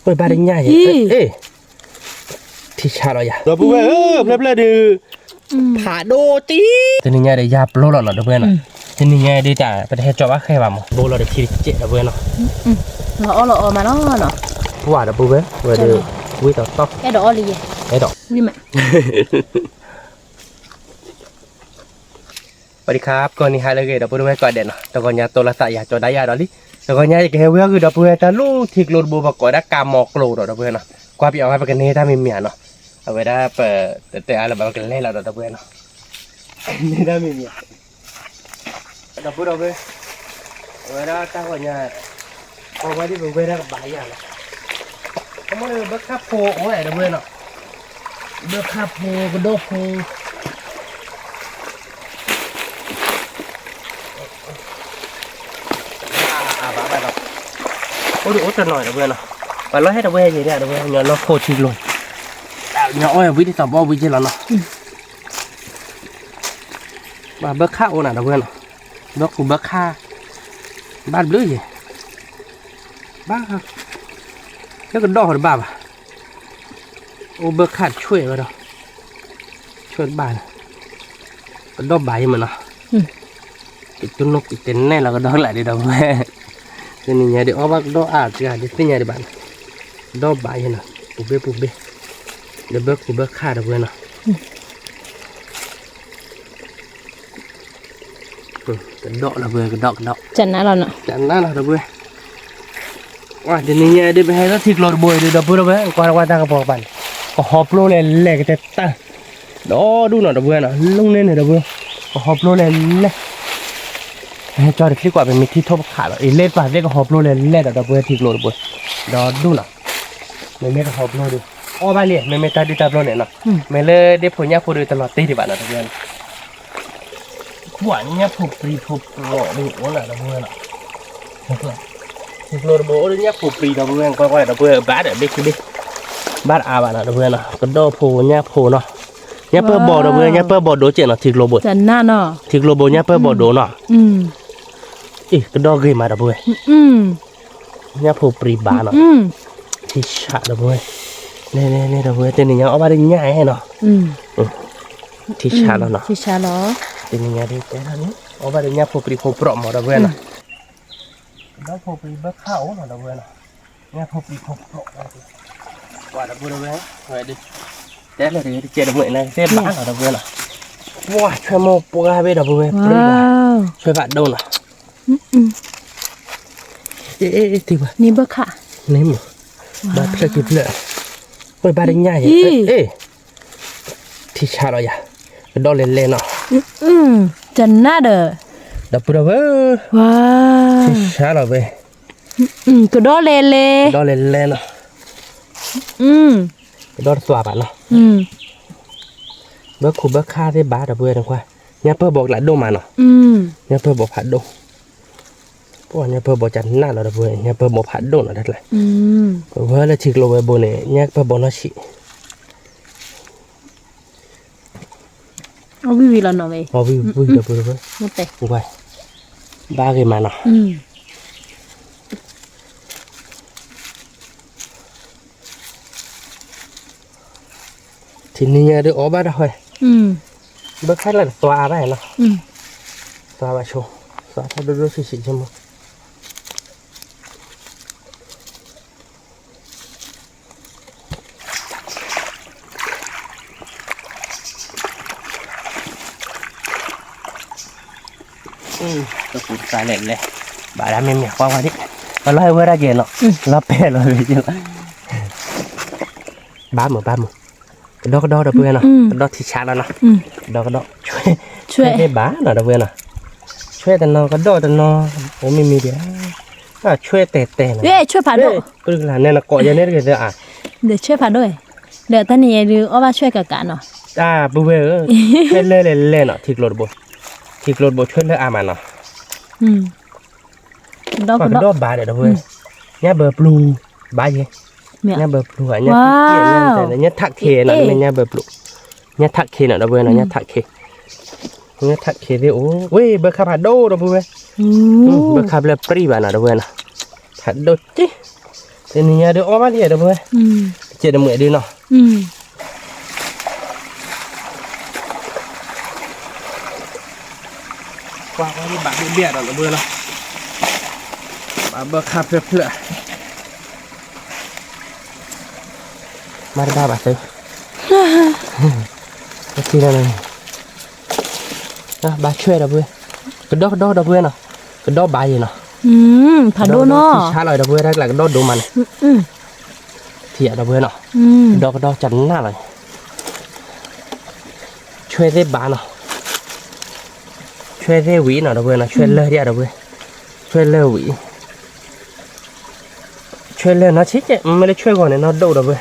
ôi ba đánh nhai ê thì sao rồi à rồi bố ơi bla được thả đô tí thế nên nhai để giáp lô lợn được bên à thế nên nhai đi trả phải cho bác khai vào mà bố là được thì chết được bên nào lọ mà nó quả được bố bé rồi được vui tao tóc cái đỏ gì vậy cái đỏ đi mẹ สวัสดีครับก่อนนี้ฮะเลยเดี๋ยวพูดไม่ก่อนเด่นนะแต่ก่อนนี้ตัวละสายอยากจะได้ยาดอลลี่แต่ก่อนนี้ก็เฮียคือเดี๋ยวพูดแต่ลูกที่กลดบัวก่อนได้กามอกโลดเดี๋ยวพูดนะกว่าพี่เอาไปกันนี่ถ้ามีเมียเนาะเอาไว้ได้เปิดแต่อะไรแบบกันเล่นเราเดี๋ยวพูดเนาะนี่ถ้ามีเมียเดี๋ยวพูดเอาไปเอาไว้ได้ตั้งก่อนนี้พอไว้ที่ผมไปได้กับใบยาเนาะเขาไม่ได้เบิกค่าโพโอ้ยเดี๋ยวพูดเนาะเบิกค่าโพกระโดดโพโอ้ดูโอ้ตัวหน่อยนะเพื่อนเนาะไปร้อยให้ตัวเว้ยอย่างเงี้ยตัวเว้ยเนาะเราโคตรชิลงเนาะโอ้ยวิธีตอบว่าวิธีเราเนาะมาเบิกข้าวน่ะตัวเพื่อนเนาะเบิกกูเบิกข้าบ้านเบลื้อยี่บ้าครับแล้วก็ดอกหรือบ้าป่ะโอ้เบิกข้าช่วยมาเนาะช่วยบ้านก็ดอกใบมันเนาะติดต้นนกติดเต็นแน่เราก็ดอกไหลดีตัวเว้ยthế nên nhà để ở bắc đó thì đi nhà đi bạn đó bài nè búp bê để bớt khá được rồi nè cái đọ là vừa cái đọ chặn nó rồi nè chặn nó là được rồi哇thế nên nhà đi về nó thịt lợn bồi đi đập bữa đó qua ta cái bò bạn có hộp lô lên lẹ cái ta đó đu nó được rồi nè lung lên này được rồi có hộp lô lên lẹ cho được kết quả về mình thi thô khả là lên và lên hộp lô lên lên ở vừa thịt lột bột đó đúng nào mình mới hộp lô được ô ba liền mình mới ta đi tập lô này nè mình lên để phổ nhá phổ được tận lọt tê thì bạn là được liền quả nhá phổ free phổ lọ được uống là được vừa nè thịt lột bột đấy nhá phổ free được vừa quay được vừa bát ở đây kia đi bát bạn là được vừa nè cái đô phổ nhá phổ nó nhá bơ bò được vừa nhá bơ bò đố chuyện là thịt lột bột chặn nó thịt lột bột nhá bơ bò đố nó cái đo ghê mà đâu vui nhá phô pri bà nó thì sợ đâu vui nè đâu vui tên này nhá ở ba đi nhảy hay nó thì sợ nó thì sợ nó tên này nhá đi cái này ở ba đi nhá phô pri phô pro mà đâu vui nó đó phô pri bớt khẩu mà đâu vui nó nhá phô pri phô pro quả đâu vui đâu vui rồi đi đấy là đi chơi đồng nguyện này xếp bán ở đâu vui nó wow chơi mô bùa bên đâu vui chơi bạn đâu nào ê thì mà ní bớt hạ nếm mà ba phải kịp lợi ôi ba đánh nhai ê thì sao rồi à cái đo lên nó chân nát rồi đập vào đâu wow thì sao rồi về cái đo lên nó cái đo xòa bạn nó bớt khu bớt kha thế ba đập về đằng qua nhà bơ bọc lại đô mà nó nhà bơ bọc hạt đôพวกเนี่ยเพื่อบอจันน่าเราเพื่อเนี่ยเพื่อบอผัดโดนอะไรเลยเพื่อแล้วชิคโลเวโบเนี่ยเนี่ยเพื่อบอนาชิเอาวิแล้วเนาะเว้ยเอาวิเดี๋ยวเพื่อหมดเลยไปบ้ากี่มาเนาะทีนี้เนี่ยเดี๋ยวออกบ้านได้เลยเบิกแค่ละตัวอะไรเนาะตัวมาโชว์ตัวถ้าดูสิใช่ไหมก็ปูตาเล่นเลยบาดาไม่มีความว่าดิมาลอยเวลาเย็นเนาะรับแพ้ลอยไปเย็นบ้าหมูดอกดับเบิ้ลเนาะดอกที่ชาแล้วเนาะดอกช่วยให้บ้าเนาะดับเบิ้ลเนาะช่วยแต่นอก็ดอกแต่นอผมไม่มีเดียวช่วยแต่เนาะช่วยผ่าด้วยก็คือเนี่ยนะเกาะยันเนี่ยก็จะเดี๋ยวช่วยผ่าด้วยเดี๋ยวตอนนี้ดูว่าช่วยกันเนาะบุเบอช่วยเล่นเนาะทิกโลดบช่วยเล่นมันเนาะดอกบาเดี๋ยวเว้ยเนี่ยเบอร์บลูบาเย่เนี่ยเบอร์บลูอ่ะเนี่ยเนี่ยทักเคนะเนี่ยเบอร์บลูเนี่ยทักเคนะเดี๋ยวเว้ยนะเนี่ยทักเคดิโอ้เว้ยเบอร์คาร์โดเดี๋ยวเว้ยเบอร์คาร์เลยปรีบานะเดี๋ยวเว้ยนะผัดโดจิ Thì nhà được ôm đi được thôi. Chỉ được mượn đi nào. Qua đi bạn đi bịa rồi nó vừa nào. Bạn bơ cà phê nữa. Mari ba ba thấy. Cái này. Ba chơi đâu vừa. Cái đó đâu vừa nào. Cái đó bài gì nào. Phạt đô nó. Xá lời đâu vừa đây là cái đó đồ mà này. Thiệt đâu vừa nào. Đó chắn nào rồi. Chơi thế bà nào. Chơi thế quỷ nào đâu vừa nào. Chơi lơ đi đâu vừa. Chơi lơ quỷ. Chơi lơ nó chết chứ. Mới chơi còn này nó đâu đâu vừa.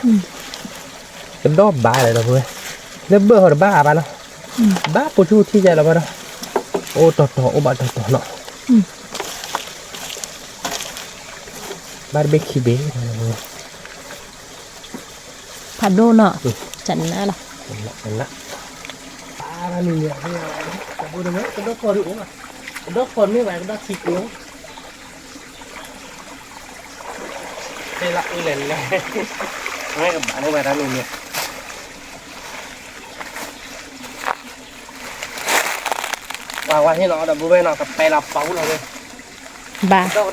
Cái đó bà này đâu vừa. Nếu bữa hồi ba bà nào. Ba cô chú thi ra là bà đâu. Ô tỏ ô bà tỏ nó. Ba biết khi bé. Phạt đô nó. Chẳng nè là. Chẳng nè. Ba là mình nhẹ. Cái bữa đó mấy. Cái đó còn uống à. Cái đó còn mấy vài cái đó thịt uống. Đây là cái lần này. Mấy các bạn ơi, ra mình nhẹ. Qua thế nó đã bố bên nào tập bè là pháo nào đây. Bà. Đó.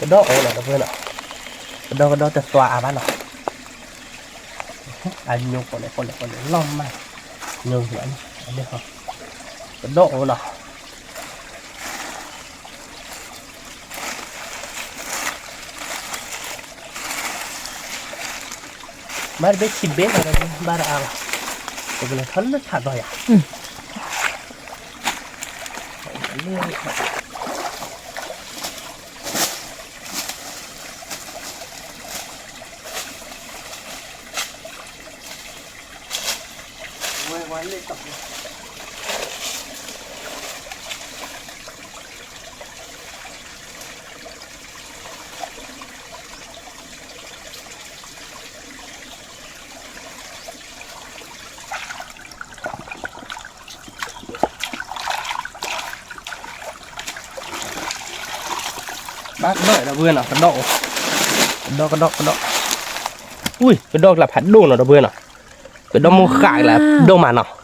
Cái đó là đâu bên nào. Cái đó tật tòa bán nào. Anh nhung con này lom mà. Nhung vậy anh biết không? Cái đó nào. Ba biết chi biết rồi ba đã cái này thân nó chặt rồi à? Quay lên tập. Bác đợi là vươn nào, cái độ. Ui, cái đó là phải đồ nào đó vươn nào. Cái đó mua khải là đồ mà nào.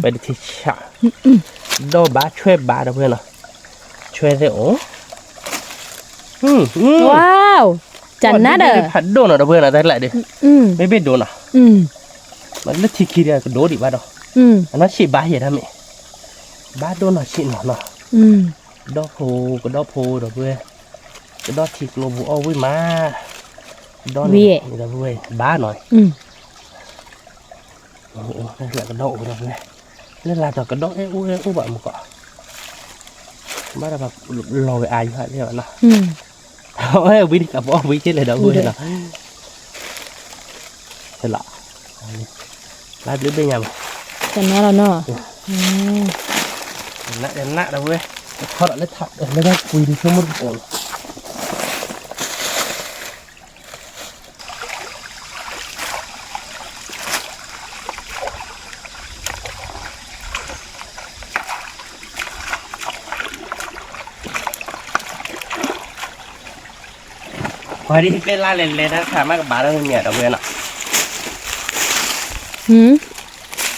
Vậy thì chả. Đồ bá chơi bá đó vươn nào. Chơi thế ố. Wow. Chẳng nát à. Phải đồ nào đó vươn nào đây lại đi. Mới biết đồ nào. Mà nó thì kia cái đồ đi ba đâu. Nó chỉ bá vậy đó mẹ. Bá đồ nào chỉ nào nào. Cái đó phô rồi vươn. Cái đó thịt lô vụ ô với má. Đó này là vui bá nói. Đây là cái đậu rồi này. Nên là cái đậu ấy u bạn một cọ. Bá là bạc lòi ai vậy thế bạn nào. Ôi biết cả bỏ biết chết là đậu vui nào. Thế lọ. Lá đứa bên nhà mà. Chẳng nè là nó. Nạ đâu vui. Họ đã lấy thật lấy ra quỳ đi cho một ổn. Quay đi cái la lên đó thả mấy cái bà đó nhẹ đâu quên ạ.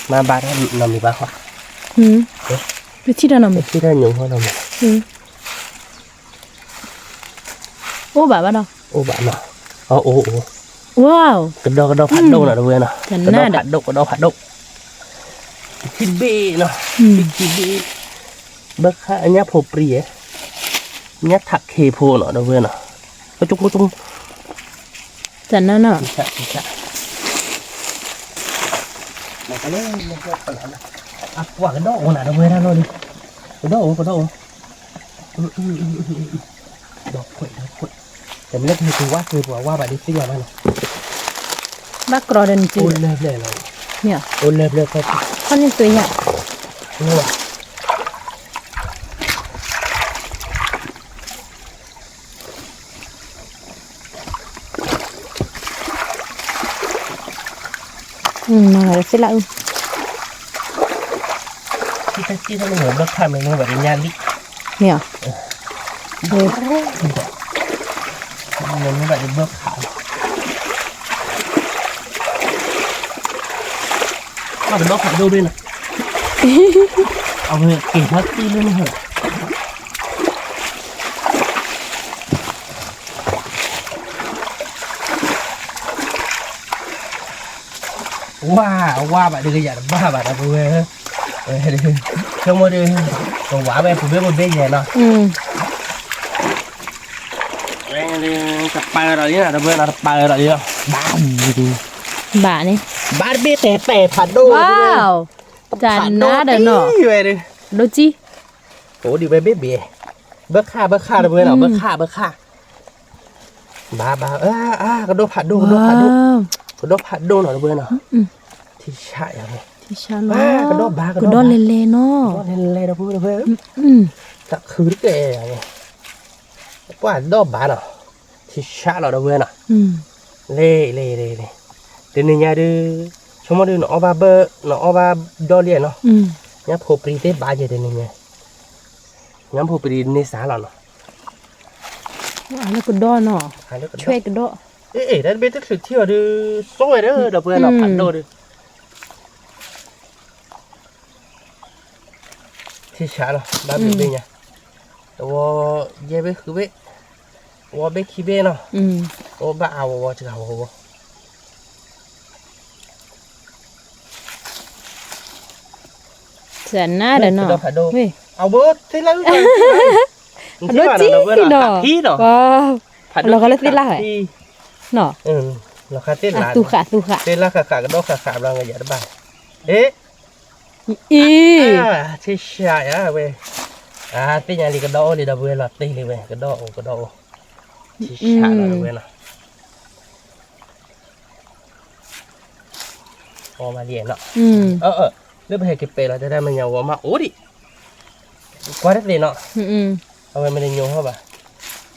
Mà bà đó nằm gì bà khoa. Cái chi đó nằm. Cái chi đó nhiều hơn nằm. Ô bà đâu? Ô bà nào. Ô. Wow. Cái đó phát đâu nào đâu quên ạ. Cái đó phát đâu. Thịt bê nào. Thịt bê. Bác khá nháp hộp rì ấy. Nhát thạc khê phô nào đâu quên ạ. Có chung. Chẳng nè nó. Chính xác. Mà cái này à quả cái đậu nào đâu quên ra luôn đi. Cái đậu. Đậu quậy. Để mình lấy cái quá cười qua bà đi xí nhà này. Bác rồi đến chứ. Ôn lệp này rồi. Nhỉ? Ôn lệp thôi. Con như tuổi nhỉ? Đúng không ạ? Mà là sẽ lại. Khi ta người bác tham mình không phải đi nhan đi. Nhỉ? เงินไม่แบบเบิกขายก็เป็นรถขับดูด้วยนะเอาไปเก่งทักซี่เลยนะเหรอว่าbạn đừng giải ba bạn đã vui không có đi còn quả bên phụ biết một bên gì nào cặp ba rồi nhá đừng quên là ba rồi nhá bà này ba biết tè phản đô wow chán ná đời nọ đôi chi ủa đi bên biết bìa bớt kha đừng quên nào bớt kha ba cái đô phản đô cái đô phản đô nào đừng quên nào thì chạy à thì sao nó cái đó lên nó lên đâu vui đâu chắc khứ cái này quả đó bán nào thì chạy là đâu vui nào lê đến này nhà đi chúng nó đi nó ba đo liền nó nhá phô pri tết ba giờ đến này nha nhá phô pri nên xả là nó nó cái đó nó chơi cái đó đấy bên tức sự thiêu đi xôi đó đâu vui nào phản đồ đi thì xả rồi ba bên nha wo ye be khu be wo be khi be nó wo ba wo chỉ hào chán ná đời nọ bớt thế là đôi chi nọ wow nó có lấy tiền là hả nọ nó khá tiền là tu khả tiền là khả cái đó khả là người giải đó bài ế thì xài á về tí nhà đi cái đó đi đâu về là tí đi về cái đó thì xài là về nào mà liền đó nếu bây giờ cái là đây mình nhau mà ố đi quá đất gì nọเอาไปไม่ได้โยงเข้าป่ะ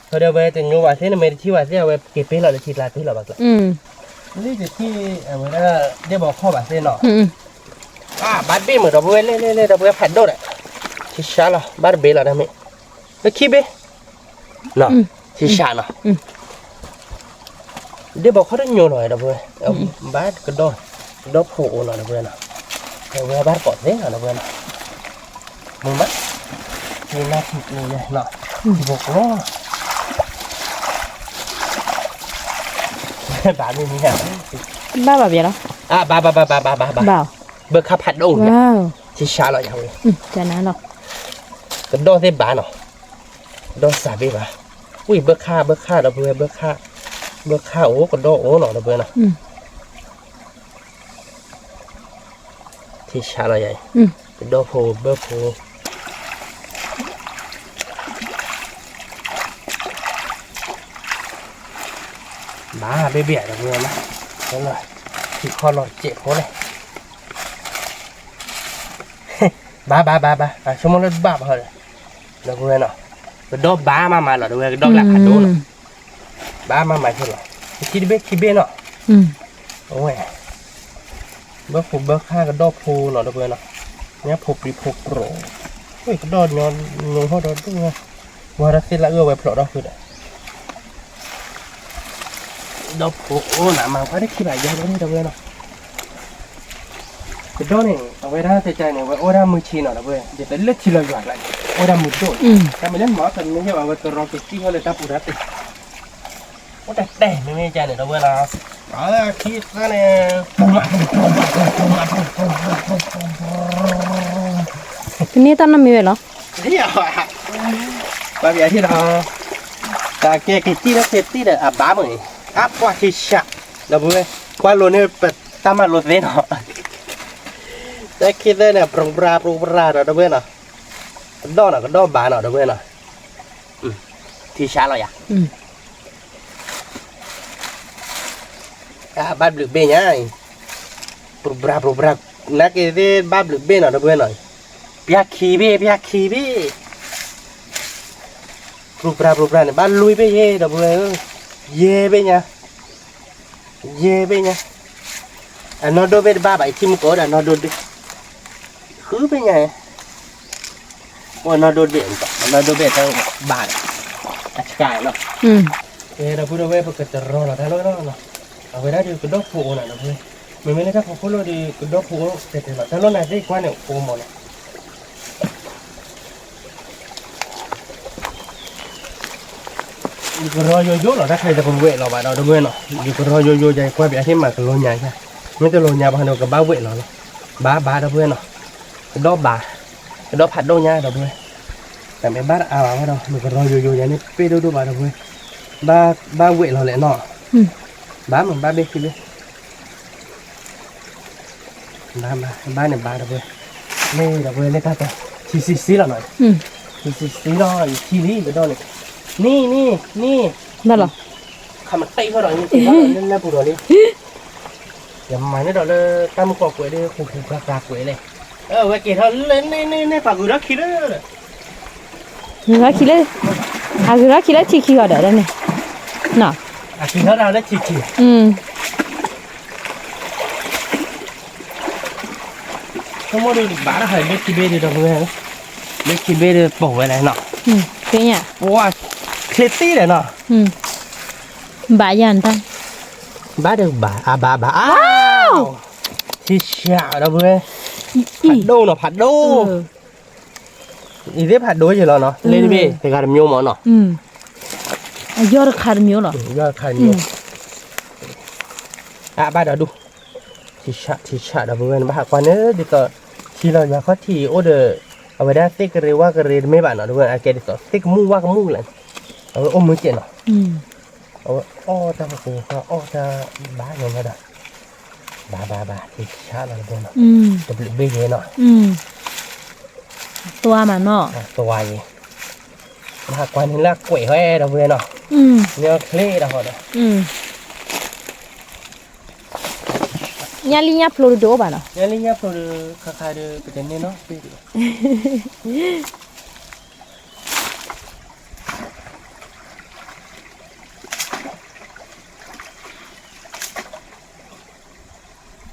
เขาเดี๋ยวไปแต่โยงว่าเส้นไม่ได้ที่ว่าเส้นเอาไปเก็บไปแล้วทีละที่ละบักละนี่จะที่เหมือนเดี๋ยวบอกข้อป่ะเส้นเนาะบ้านเบ้เหมือนเราไปเล่เราไปผัดโดดอ่ะที่ช้าละบ้านเบ้ละนะมิแล้วขี้เบ้เนาะที่ช้าเนาะเดี๋ยวบอกเขาได้โยงหน่อยเราไปเอาบ้านกระโดดโผล่หน่อยเราไปเนาะเอาไว้บ้านปอดเส้นเราไปเนาะมึงบ้านนี่น่าผิดเลยเนาะบอกว่าบ้านนี้เนี่ย ba bảo vậy đó ba bảo bơ khắp hạt đâu wow chỉ xa lại thôi chán ná rồi cái đo thế bán nào đo xả về bà ui bơ kha đó vừa bơ kha ố còn đo ố nó vừa nào thì xa lại vậy cái đo phù bơ phù bà bê bẻ là vừa mà đúng rồi thì kho lòi chạy phố này ba chúng nó bạp rồi là vừa nào cái đó ba mà là vừa cái đó là hạt đô rồi ba mà thôi rồi khi bên nọ ôi bơ phù bơ kha cái đó phù nó vừa nào nhá phù bị phù pro ôi cái đó nhon hoa đó đúng không hoa đó thì là ưa về pro đó thôi đấy đó phù nãy mà có đấy khi bài giao đó đâu vừa nào cái đó này ở đây ra chạy này ở đây 19 nào vậy để tới lết chỉ là giỏi lại ở đây 1 độ ta mới lên mỏ cần mới vào cái rau cái chi hơi ta phụ ra tịt có đẹp đẹp mấy chạy này đâu vậy là ở khi ra này cái này tao làm gì vậy đó bây giờ thì là cái chi đó cái tí là bá mày áp qua chi sạ đâu vậy qua luôn này ta mà luôn thế nào đấy khi đây là prong bra rồi đâu biết nào đó là cái đó bà nào đâu biết nào thì sao rồi ba được bên nhá prong bra nãy cái ba được bên nào đâu biết nào bia khí bê prong bra này ba lui bê ye đâu biết ye bê nhá nó đôi bên ba bảy chim cổ là nó đôi đi khứ bên nhà ôi nó đôi biển tao bà cài nó เราพูดเอาไว้เพราะจะรอเราได้แล้วเนาะเอาไว้ได้ดีก็ดอกผูน่ะนะเพื่อนไม่ได้ถ้าเขาพูดเราดีก็ดอกผูเสร็จแล้วแต่เราไหนได้กว่าเนี่ยผูหมดเลยอยู่ก็รอโยๆเราถ้าใครจะคนเวทเราบ้านเราด้วยเนาะอยู่ก็รอโยๆใจกว่าแบบที่มาก็รอใหญ่ใช่ไม่ต้องรอใหญ่บ้านเราก็บ้าเวทเราเนาะบ้าเราเพื่อนเนาะดอกบ้าดอกผัดดอกใหญ่เราเพื่อนแต่ไม่บ้าเอาว่าเราอยู่ก็รอโยๆอย่างนี้ไปดูบ้านเราเพื่อนบ้าเวทเราแหละเนาะบ้าเหมือนบ้าเบคิเลยบ้าเนี่ยบ้าเราเพื่อนนี่เราเพื่อนเล็กแต่ซีเราหน่อยซีเราอยู่ที่นี่ก็ได้เลยนี่นั่นเหรอคำมันเตะเขาหน่อยนี่ว่าเล่นแล้วปุ๊บเลยอย่ามาเนี่ยเราเลยตั้มกอกไว้เลยขู่กากไว้เลยไว้เกี่ยวเล่นในปากกูรักคิดเลยรักคิดเลยรักคิดเลยที่เขาเด้อเนี่ยน่ะคิดเขาเราได้ชิเขาโมดูบ้านเราเล็กคิดเบย์เราเพื่อนเล็กคิดเบย์ปลูกไว้เลยเนาะเป็นไงว้าเคล็ดตี้เลยเนาะบ้ายันตั้งบ้าเด็กบ้าอ้าวที่เช้าเราเพื่อนผัดโด้เนาะผัดโด้อีเดียผัดโด้อยู่แล้วเนาะเล่นไปแต่การมีโมเนาะยอดคาร์มิโอเหรอยอดคาร์มิโอบ้าเดี๋ยวดูที่เช้าเราเพื่อนบ้ากว่านี้เดี๋ยวที่เราอยากเขาที่โอเดอร์เอาไว้ได้ติ๊กเรียว่าก็เรียไม่บ้านเนาะเพื่อนอาเกดิสติ๊กมู่ว่าก็มู่เลยเอาอมมือเจนเนาะเอาจะมาคุยก็จะบ้าอย่างเงี้ยนะบ้าที่ชาเราเป็นเนาะจะเปลี่ยนเบี้ยเนาะตัวมันเนาะตัวยี่มากกว่านี้ละกล้วยให้เราเป็นเนาะเนื้อเคล่เราเนาะยาลิญาพลูดูบ้าเนาะยาลิญาพลูดูคล้ายๆเดือเป็นเนาะ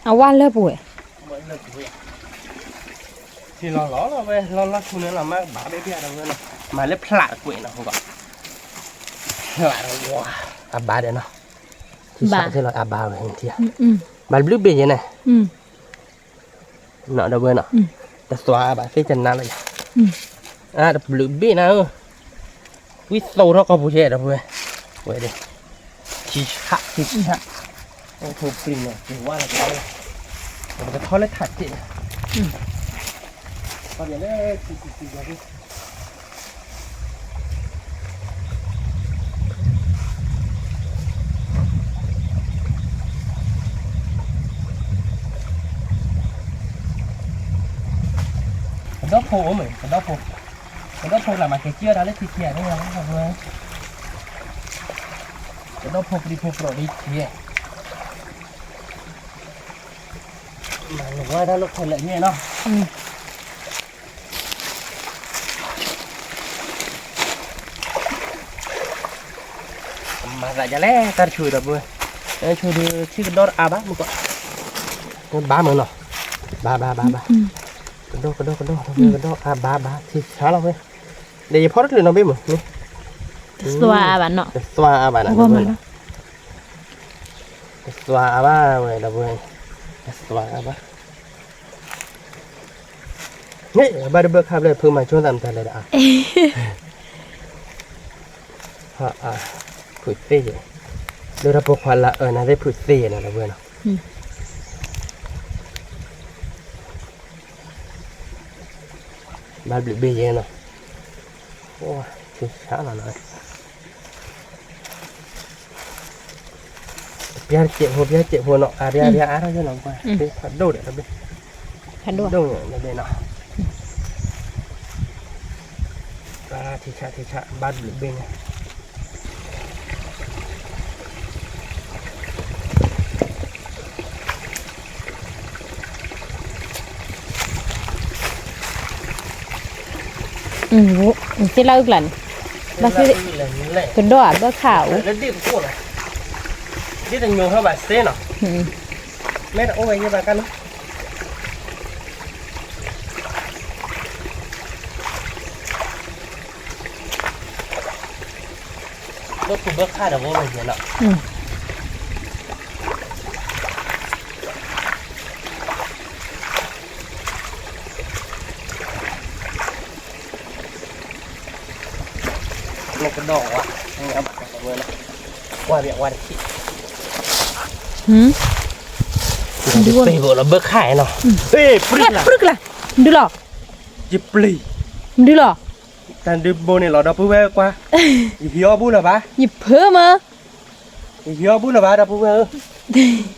เอาว่าเลิกป่วยที่เราล้อเราไปเราลักคุณเนี่ยเรามาบ้าไปเพี้ยเราเลยเนาะมาเล็บพลาดกล้วยเนาะคุณก่อนพลาดว้าอาบ้าเดี๋ยวเนาะที่ชาที่เราอาบ้าเลยทีอ่ะบ้าบลูเบย์ยังไงเนาะเดี๋ยวเว้ยเนาะแต่สวาบ้าที่จะนั่นเลยแต่บลูเบย์นะวิโซ่เราก็ผู้เชี่ยวเดี๋ยวเว้ยเว้ยเดี๋ยวที่ชาถูกปริ้งเนี่ยถือว่าอะไรกันเลยมันจะทอดและถัดจิตอนนี้เนี่ยสี่อย่างนี้กระดกโผล่เหมือนกระดกโผล่หลังมาเกี่ยวได้เลยทีเดียวนี่นะครับเพื่อนกระดกโผล่ดีโผล่ดีเที่ยหรือว่าถ้าลูกคนละเนี่ยเนาะมาใส่แล้วตัดช่วยดับเบิ้ลช่วยดูที่กระโดดอาบ้ามึงก็บ้าเหมือนเนาะบ้ากระโดดอาบ้าที่ช้าเราเว้ยเดี๋ยวพอรักเลยเนาะเบ้หมดนี่สวาบ้านเนาะสวาบ้านนะสวาบ้าเว้ยดับเบิ้ลสวาบ้าเนี่ยบาร์เบอร์ครับเลยเพิ่งมาช่วงตามแต่เลยผุดเสียโดยระบบควันละนะได้ผุดเสียนะเราเบื่อเนาะบาร์เบอร์เยอะเนาะโอ้ชิช้าหน่อยเปียเจ็บหัวเนาะเปียอะไรจะหน่อยกว่าผัดโดดเราเบื่อผัดโดดเราเบื่อเนาะที่ชาบ้านหรือเบงที่เราอีกหลังเราคือกระโดดก็ขาวแล้วดิ้นตัวเลยดิ้นแต่งงเข้าแบบเส้นเนาะแม่แต่โอ้ยยังไงกันเนาะโ ก็ถูกเบิกค่าเดี๋ยวโว้เลยเนาะนี่กระดองวะนี่เอาบัตรของเงินนะว่าเบียกว่าที่ไปบอกเราเบิกขายเนาะเอ้ยปรึกละดูหรอจิปลีดูหรอแต่ดูโบนี่เราดับเบิ้ลกว่าอีเหี้ยบุญหรอปะหยิบเพิ่มมาอีเหี้ยบุญหรอปะดับเบิ้ล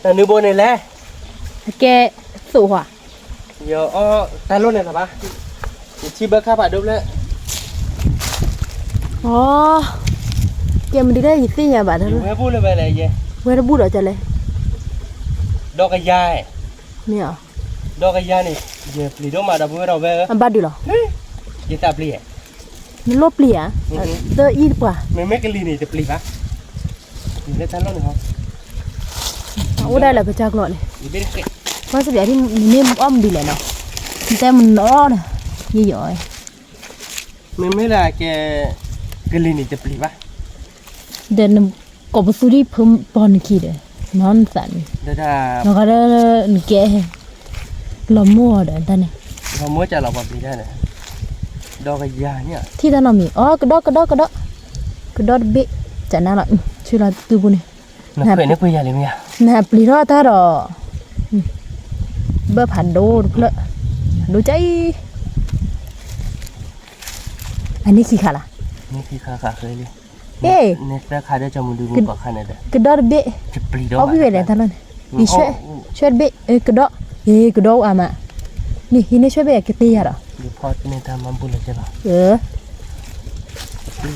แต่ดูโบนี่แหละแกสูหัวเดี๋ยวอ๋อแต่รุ่นเนี่ยหรอปะชีเบิกค่าบาทดูเลยอ๋อแกมันได้ยี่สิบยาบาทเท่านั้นเว้ยบุญเลยไปเลยเย่เว้ยบุญเหรอจ๊ะเลยดอกกระยายนี่เหรอดอกกระยายนี่เย่ปลีดออกมาดับเบิ้ลเราเว้ยอันบ้าดีหรอเย่ตาปลีอ่ะมันลบปลีอ่ะเตออีกว่าไม่กลีนี่จะปลีปะนี่ได้ทั้งรุ่นเหรอโอ้ได้เลยไปจากหลอดเลยเพราะสักอย่างที่นี่อ้อมดีเลยเนาะแต่มันน้อเนี่ยยี่หย่อยไม่ได้แกกลีนี่จะปลีปะเดินกบสุริเพิ่มปอนขี้เด้นอนสั่นเด้อแล้วก็ได้แกลมมัวเด้อตอนนี้ลมมัวจะเราแบบนี้ได้เลยดอกกระยาเนี่ยที่ตอนนั้นมีอ๋อกระดกเบะจะน่ารักชื่อเราตัวบุญนี่เป็นนึกไปยังไงมั้ยน่าปลีรอดตาดอเบอร์ผ่านโดเพลดูใจอันนี้ขี้ขาล่ะนี่ขี้ขาเคยเลยเนี่ยแต่ขาได้จมูกดูมุกขาเนี่ยเด้กระดกเบะจะปลีดอกเอาไปเลยตอนนั้นนี่ช่วยเบะกระดกอ่ะมานี่นี่ช่วยเบะกี่ตีอ่ะดีพอที่นี่ทำมันบุญเลยใช่ป่ะ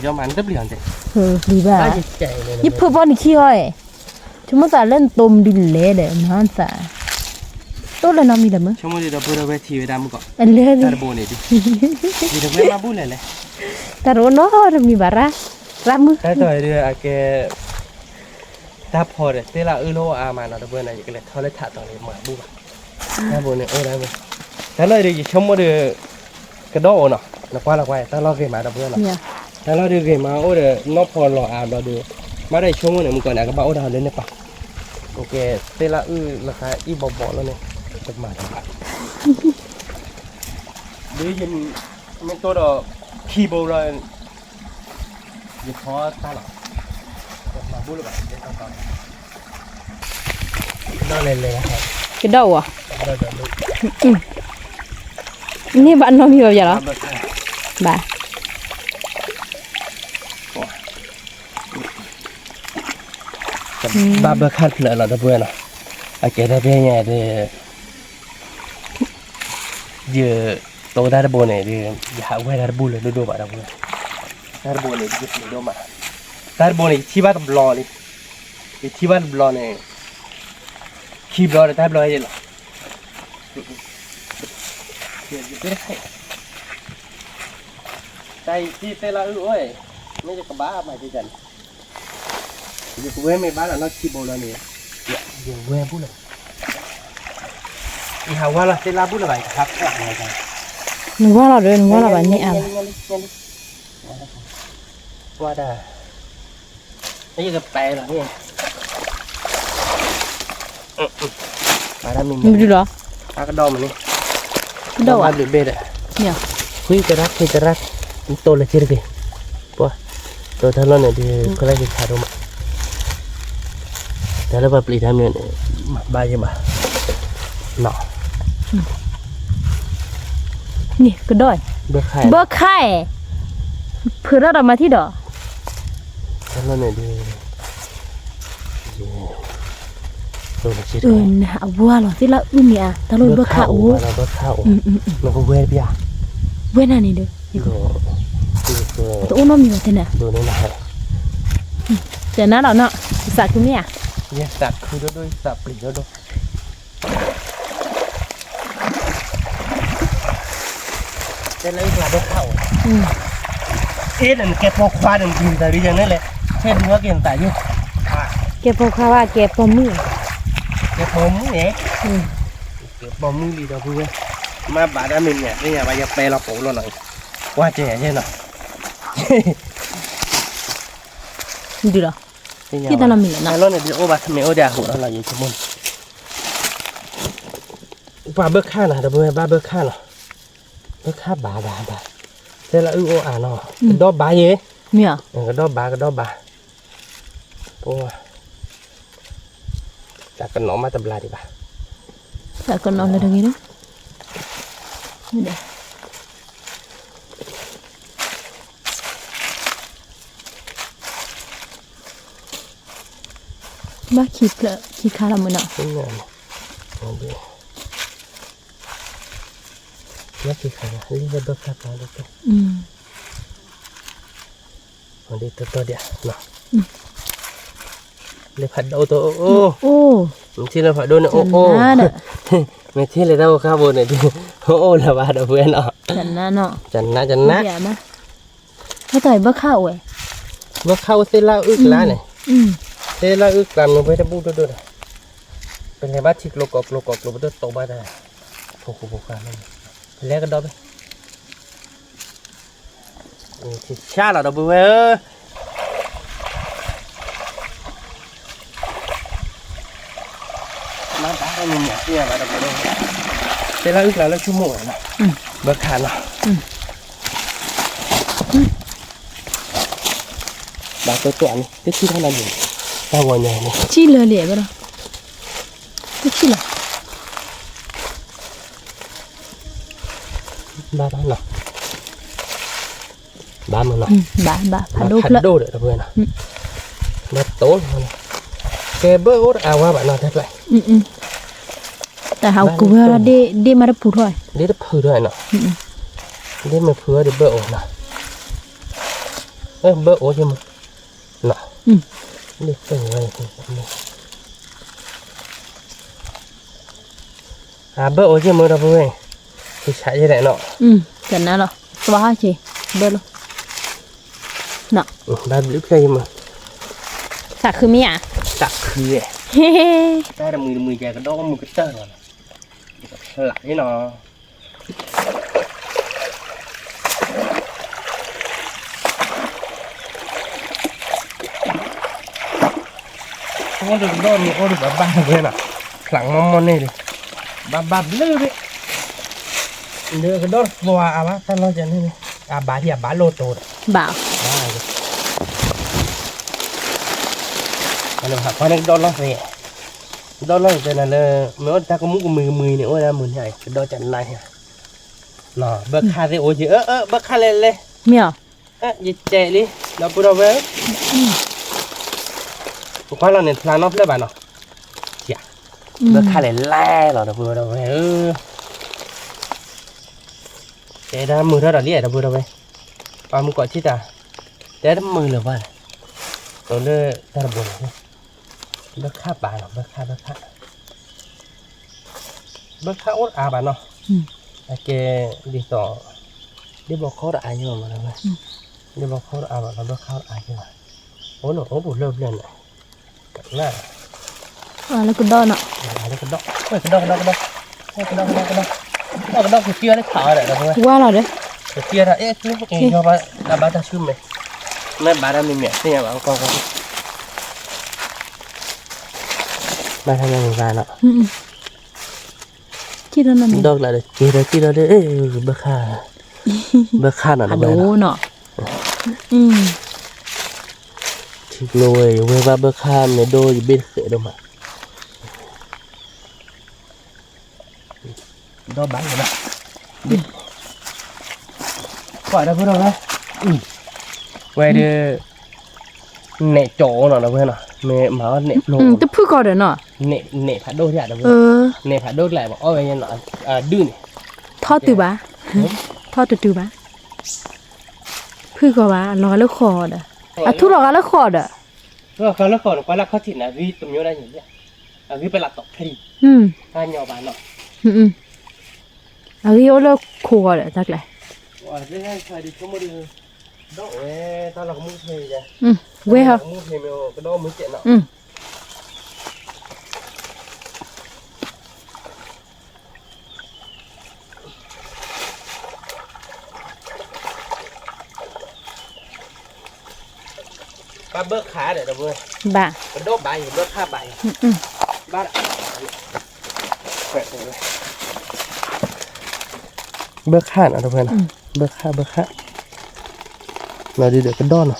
เดี๋ยวมันจะเปลี่ยนใจดีป่ะยิ่งเพิ่มวันนี้ขี้อ้อยชั่วโมงสาเล่นต้มดินเละเด้มันสาตัวละน้ำมีแต่มั้งชั่วโมงเดียวพอเราไปทีไปดำก่อนอันเล่ตาโบนี่ดิดีแต่ไม่มาบุญเลยตาโรนอมีบาระรับมือแต่ตัวเดียวแกตาพอเลยเตล่าโลอามาเนาะตะเบิ้ลอะไรอย่างเงี้ยเขาเลยถ่าต่อเลยมาบุญตาโบนี่ได้ไหมแต่เราดีชั่วโมงเดียวกระโดดเนาะนักว่าแต่เราเกมาตะเบิ้ลเนาะแต่เราดูเกมาโอ้เดี๋ยวนอกพอรออาเราดูมาได้ชั่วโมงเนี่ยมึงก่อนนะก็บ้าโอ้ดาวเล่นได้ปะโอเคเตล่าราคาอีบอกแล้วเนี่ยจะมาทำไมดูยินมันตัวดอกคีย์บอร์ดอย่าท้อตาหรอกมาบุญหรือเปล่าเดี๋ยวต่อน่าเล่นเลยนะครับกระโดดอ่ะนี่บ้านน้องมีแบบอย่างไรบ้าบ้าเบอร์คัดเลยเราจะเบื่อเนาะโอเคได้เพียงไงเดี๋ยวเยอะโตได้ระบบเนี่ยเดี๋ยวอยากไว้ได้ระบบเลยดูบ้าระบบได้ระบบเนี่ยเยอะดูมาได้ระบบเนี่ยที่บ้านบล็อกนี่ที่บ้านบล็อกเนี่ยคีย์บล็อกได้บล็อกยังไงเดี๋ยวจะได้ใจที่เตล่าโอ้ยไม่จะกระบ้ามาที่กันเดี๋ยวเว้ยไม่บ้าแล้วนักคีย์บอร์ดนี่เดี๋ยวเว้ยพูดเลยอีหาว่าเราเตล่าพูดอะไรครับอะไรกันหนูว่าเราด้วยหนูว่าเราแบบนี้อ่ะว่าได้นี่จะแปลหรอเนี่ยมาได้มีดูหรอปลากระดองมันนี่กระดองหรือเบ็ดอ่ะเนี่ยคุยกระรักโตเลยเชื่อดิปัวตัวท่านเราเนี่ยที่เขาเรียกขาดมาแต่แล้วแบบปลีทำเนี่ยบายยังบ่เนาะนี่กระดอยเบอร์ไข่เพื่อเรามาที่ดอกท่านเราเนี่ยที่ตัวเลยเชื่อนะวัวหรอที่เราเนี่ยตลอดเบอร์ข้าวเบอร์ข้าวมันก็เวรพี่อะเวรอะไรเด้อตัวน้องมีอะไรเนี่ยดูนี่นะเดี๋ยวนะเราเนาะสักคือเนี่ยสักคือด้วยสักปลีด้วยแต่เลยกลับมาเข้านั่นแกพกควานั่นกินแต่ดิฉันนั่นแหละเช่นว่าเกี่ยงแต่ยุ่งแกพกว่าแกปมือเนี่ยแกปมือดีดอกเพื่อนมาบาดามินเนี่ยนี่อย่าไปอย่าไปเราปูเราหน่อยว่าเจ๋ใช่ไหม đi rồi cái ta làm mình là nó nó này đi ô bà mẹ ô đà hụt nó là gì cho môn ba bước khác này, đừng ba bước khác nào bước khác bà thế là ô à nó đó bà gì mi à cái đó bà ô ta cần nó mà tập lại đi bà tại con nó là được gì đó đây bác khi khá là mới nọ đúng rồi nó chỉ khá là đi ra bước khác đó được đi tôi đi nào lấy phật đâu tôi ô chỉ là phải đôi này ô mày thấy là đâu khá buồn này đi ô là bà đâu vừa nọ chẳng nọ chẳng nát nó tại bác khao ấy bác khao thế là ức lá này thế là ức làm nó phải đã bút đôi nàyเป็นไงบ้างชิกโลกอกตัวโตบ้าได้โผล่กันแล้วก็ดอกไปที่ชาเราดอกไปมาบ้านมันเนี่ยมาดอกไปเลยเสร็จแล้วอึกแล้วชั่วโมงนะเบิกขาดละบาตัวนี้ที่ที่เท่านั้นอยู่ตาวันใหญ่เนี่ย chi lừa lẻ vậy đó cái chi là ba đó nào ba mà nào bà phải đốt lại đốt để được nè nó tốt hơn cái bơ ốt qua bạn nào thế vậy tại hậu cũng là đi mà nó phù thôi đi nó phừ thôi nè đi mà phừ thì bơ ốt nè bơ ốt chứ mà nè đi từng ngày bơ ốt chứ mà đâu vui thì chạy như này nọ chẳng nào đâu xóa chị bơ luôn nọ ba lưỡi cây mà sạc khử mi à sạc khử đây là mười giờ cái đó một cái tơ rồi lại cái nó không có được đâu mình có được ba cái nào lặng mong này đi ba lư đấy đưa cái đó vào bác ta nói cho nên bà thì bà lô tô bảo anh học qua đây đó nó về đó nó cho nên là mấy ta có muốn của mười nữa ôi ra mười này cái đó chẳng này nọ bớt khai thì ôi chị bớt khai lên miêu gì chạy đi nó bữa đâu về qua lần này là nó lấy bạn nọ dạ bớt khai lên le rồi nó bữa đâu về để ra mười đó là lý ở bữa đâu về muốn gọi chi ta để nó mười là vậy rồi nó ta là buồn bớt khai bà nó bớt khai ốt bà nó cái điต่อđi bỏ khó đại như mà nó đi bỏ khó đại mà nó bớt khai ai như mà ố nó ố bụi lợm lên này cẩn là nó cứ đo nọ cái đó cái kia nó thở đấy rồi qua rồi đấy cái kia là cái cho bà ta chum này bà ra mình mẹ thế nhà bảo con bà thay nhà mình ra nọ chi đó nằm đâu lại được chi đó đấy bơ kha nọ đồ nọ chỉ lôi về ba bơ kha này đôi bên khởi đâu mà đó bán rồi đó gọi ra bữa đâu đấy quay đi nệ chỗ nào đâu quên nào mẹ mà nệ lỗ tôi phơi coi được nọ nệ phải đôi thế à đâu nệ phải đôi lại bảo ôi anh nọ đưa này thọ từ bá thọ từ bá phơi coi bá nó lấy khò đó thu nó lấy khò đóเขาแล้วก่อนว่าเขาถิ่นนะวิตรงนี้ได้อย่างเงี้ยวิไปหลับตกคดีถ้าเหนียวบานเนาะวิโอเลขวดเลยจักเลยว่าเรื่องใครดิเขาไม่ได้ดอกตอนเราก็มุ่งเทจ้ะเว้ยเหรอมุ่งเทมีก็ดอกมุ่งเจ็ดเนาะบ เบิกขาเดี๋ยวเว้ย บ่า มันโดบใบเบิกขาใบบ้านเบิกขาเนาะเพื่อนเบิกขาเราดีเดี๋ยวก็ดอนเนาะ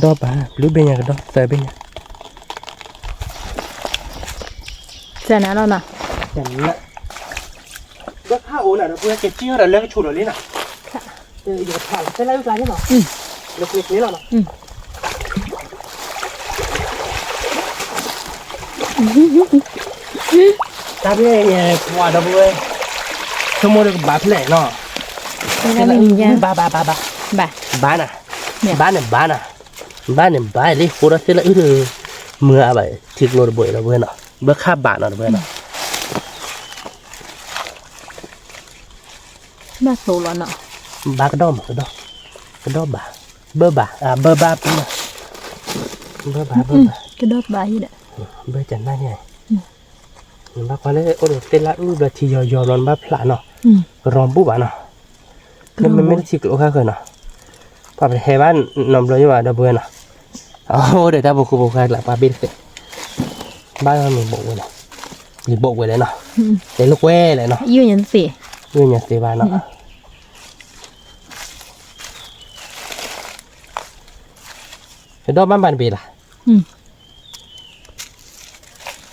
ดอบ้าหรือเป็นยังก็ดอใส่เป็นยัง เสร็จนะเราเนาะ อย่างนี้เบิกขาโอ้น่ะเพื่อนเก็บจิ้งเราเลิกชุดเราเลยน่ะอยู่ผ่านเส้นไรก็ได้เนาะเล็กๆนี้เราเนาะตาพี่เนี่ยพอดับเบิ้ลสมมติบาดแผลเนาะ แล้วมีอย่าง บ้า บ่า บ้าน่ะบ้านเลยโคตรเสียละเมื่ออะไรทิกโลดบ่อยดับเบิ้ลเนาะเบิกค่าบาทเนาะดับเบิ้ลเนาะ น่าโตแล้วเนาะ บากระดอมกระดอมบาเบอร์บาเบอร์บาปุ๊บเบอร์บา กระโดดบ่าอยู่เนี่ย เบอร์จันได้เนี่ยบาพอเลยโอ้เดี๋ยวเต้นละแบบที่ยอร้อนบาพลาเนาะร้อนปุ๊บอ่ะเนาะคือมันไม่ได้ทิกโลค่าเกินเนาะพอไปให้บ้านนมเลยว่าดับเบิ้ลเนาะโอ้เดี๋ยวถ้าบุกบุกใครหลับปลาบินเสร็จบ้านมันมีบุกไว้เนาะมีบุกไว้เลยเนาะเดี๋ยวลูกแว่เลยเนาะ อยู่ยันสิ อยู่อย่างเสียบ้านเนาะดอกบ้านปีล่ะ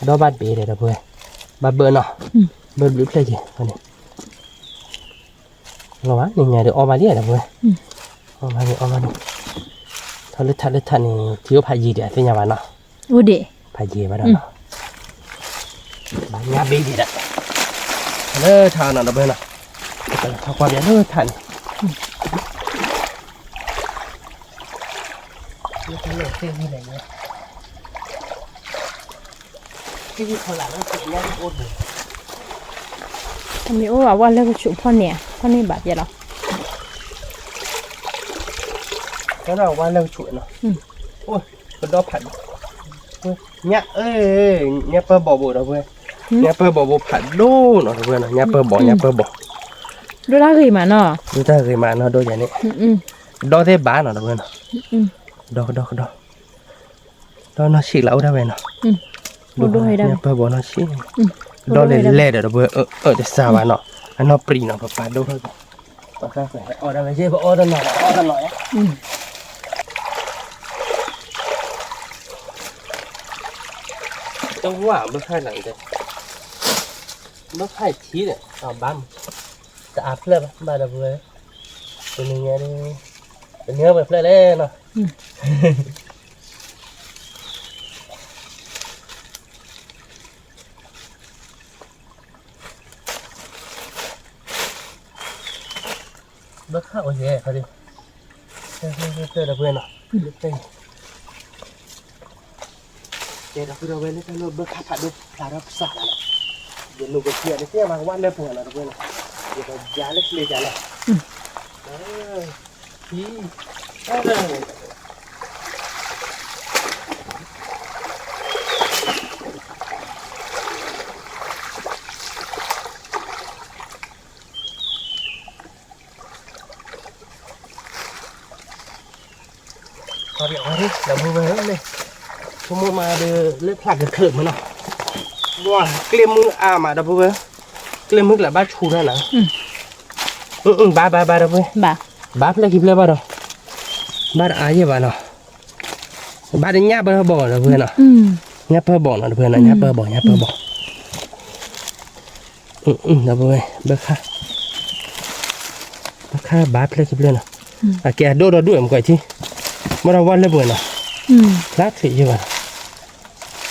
ดอกบ้านปีเลยนะเพื่อนบ้านเบอร์เนาะเบอร์ลิฟต์เลยจีวันนี้เราวะยังไงเดี๋ยวออกมาเนี่ยนะเพื่อนออกมานี่ถ้าเลือดนี่ที่ว่าพายีเดี๋ยวเสียวันเนาะ อู้เด พายีมาแล้วเนาะบ้านงาบีดีละเลิศทานนะเพื่อนเนาะถ้าความเลิศทานนี่เป็นเรื่องที่นี่เลยเนี่ยที่นี่คนหลังนั่นคือแย่โคตรเลย ทำไมโอ้ว่าแล้วก็ชุบพ่อเนี่ยพ่อนี่บาดเจ็บหรอ แล้วเราว่าเรื่องฉุนเนาะโอ้ยคนดอกผัดเนี่ยเนี่ยเปิดบ่อบุเราเพื่อนเนี่ยเปิดบ่อบุผัดดูเนาะเพื่อนเนี่ยเปิดบ่อดูได้เคยมาเนาะ ดูถ้าเคยมาเนาะดูอย่างนี้ดอกเทบ้านเนาะเพื่อนดอกน่าชิแล้วได้ไหมเนาะดูให้ได้เนี่ยเปิดบ่อน่าชิดอกเล่ๆเดี๋ยวเพื่อนจะสาวเนาะอันนอปรีเนาะปะดูให้ปะข้าวใส่ออได้ไหมเจ๊ปะออได้หน่อยจังหวะไม่ใช่ไหนเลยไม่ใช่ทีเลยบ้านจะอาบเลยบ้านเราเลยเป็นยังไงดิเป็นเนื้อแบบเลยเนาะบ้าข้าวโอเคเขาดิเจอเราเพื่อนเนาะเดี๋ยวเราไปดูเว้ยนี่เราเบิกข้าวผัดดูปลารับสารเดี๋ยวลูกกระเทียมเนี่ยมาวันเดียวพอแล้วเพื่อนเดี๋ยวเราย้ายเล็กเลยจ้ะเลยพี่พอเดี๋ยวมาดิเดี๋ยวมือมาเลยพอมือมาเดี๋ยวเล็กผลักกระเถิบมันเนาะว้าเกลียมือมาเดี๋ยวพูดเกลียมือแหละบ้าชูนั่นนะบ้าเดี๋ยวพูดบ้าเพลกิบเลยบ้าเนาะบ้าอาเยบ้าเนาะบ้าเดี๋ยวยับเบอร์บ่อเดี๋ยวพูดเนาะยับเบอร์บ่อเนาะเดี๋ยวพูดเนาะยับเบอร์บ่อเดี๋ยวพูดเบอร์ค่าบ้าเพลกิบเลยเนาะแกโดดด้วยมันก่อยที่มาเราวันเลยบ่เนาะรักสิใช่ป่ะ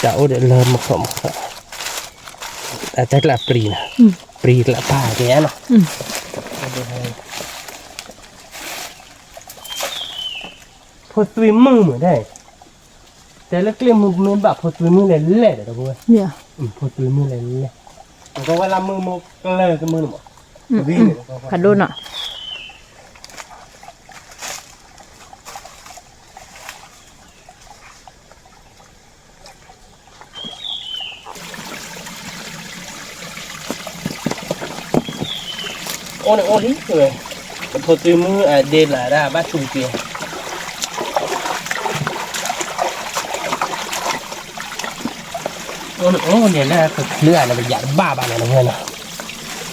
จะเอาเดี๋ยวเริ่มมาส่งแต่กลับปรีนะปรีกลับป่าแกเนาะพอสวิมมือเหมือนได้แต่แล้วเกลียมือมันแบบพอสวิมมือเล่ๆเดี๋ยวพูดเนี่ยพอสวิมมือเล่ๆมันก็ว่าลำมือมันก็เล่กับมือหมดวิ่งขัดโดนอ่ะโอ้นี่เลยพอตีมือเดินหลายได้บ้านชุมเปีย โอ้เนี่ยนะเคลื่อนนะเป็นหยาดบ้าบ้าเนี่ยนะเพื่อนนะ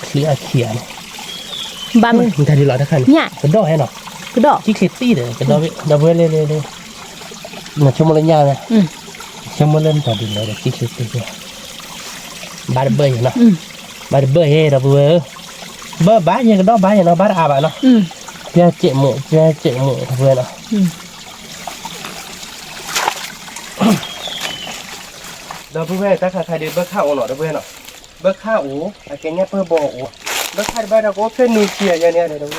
เคลื่อนเขียน บ้ามึง มึงทายดีหรอท่าคัน เนี่ย เป็นดอกให้หรอ ก็ดอก ที่เคตี้เลยเป็นดอกดอกเพื่อนเลยน่ะชมอะไรยาวเลยชมอะไรต่อดีเลยที่เคตี้เลยบาร์เบอร์เนาะบาร์เบอร์เฮ้ดอกเบอร์เบอร์บ้าอย่างก็ดอกบ้าอย่างเนาะบาร์อาบเนาะเจ้าเจ็บหมูเพื่อนเนาะดอกเพื่อนถ้าใครเดินเบอร์ข้าวหน่อยดอกเพื่อนเนาะเบอร์ข้าวโอ้ไอ้แกเนี่ยเบอร์บอกโอ้เบอร์ข้าวบ้านเราก็เพื่อนนูเชียอย่างเนี้ยเลยดอก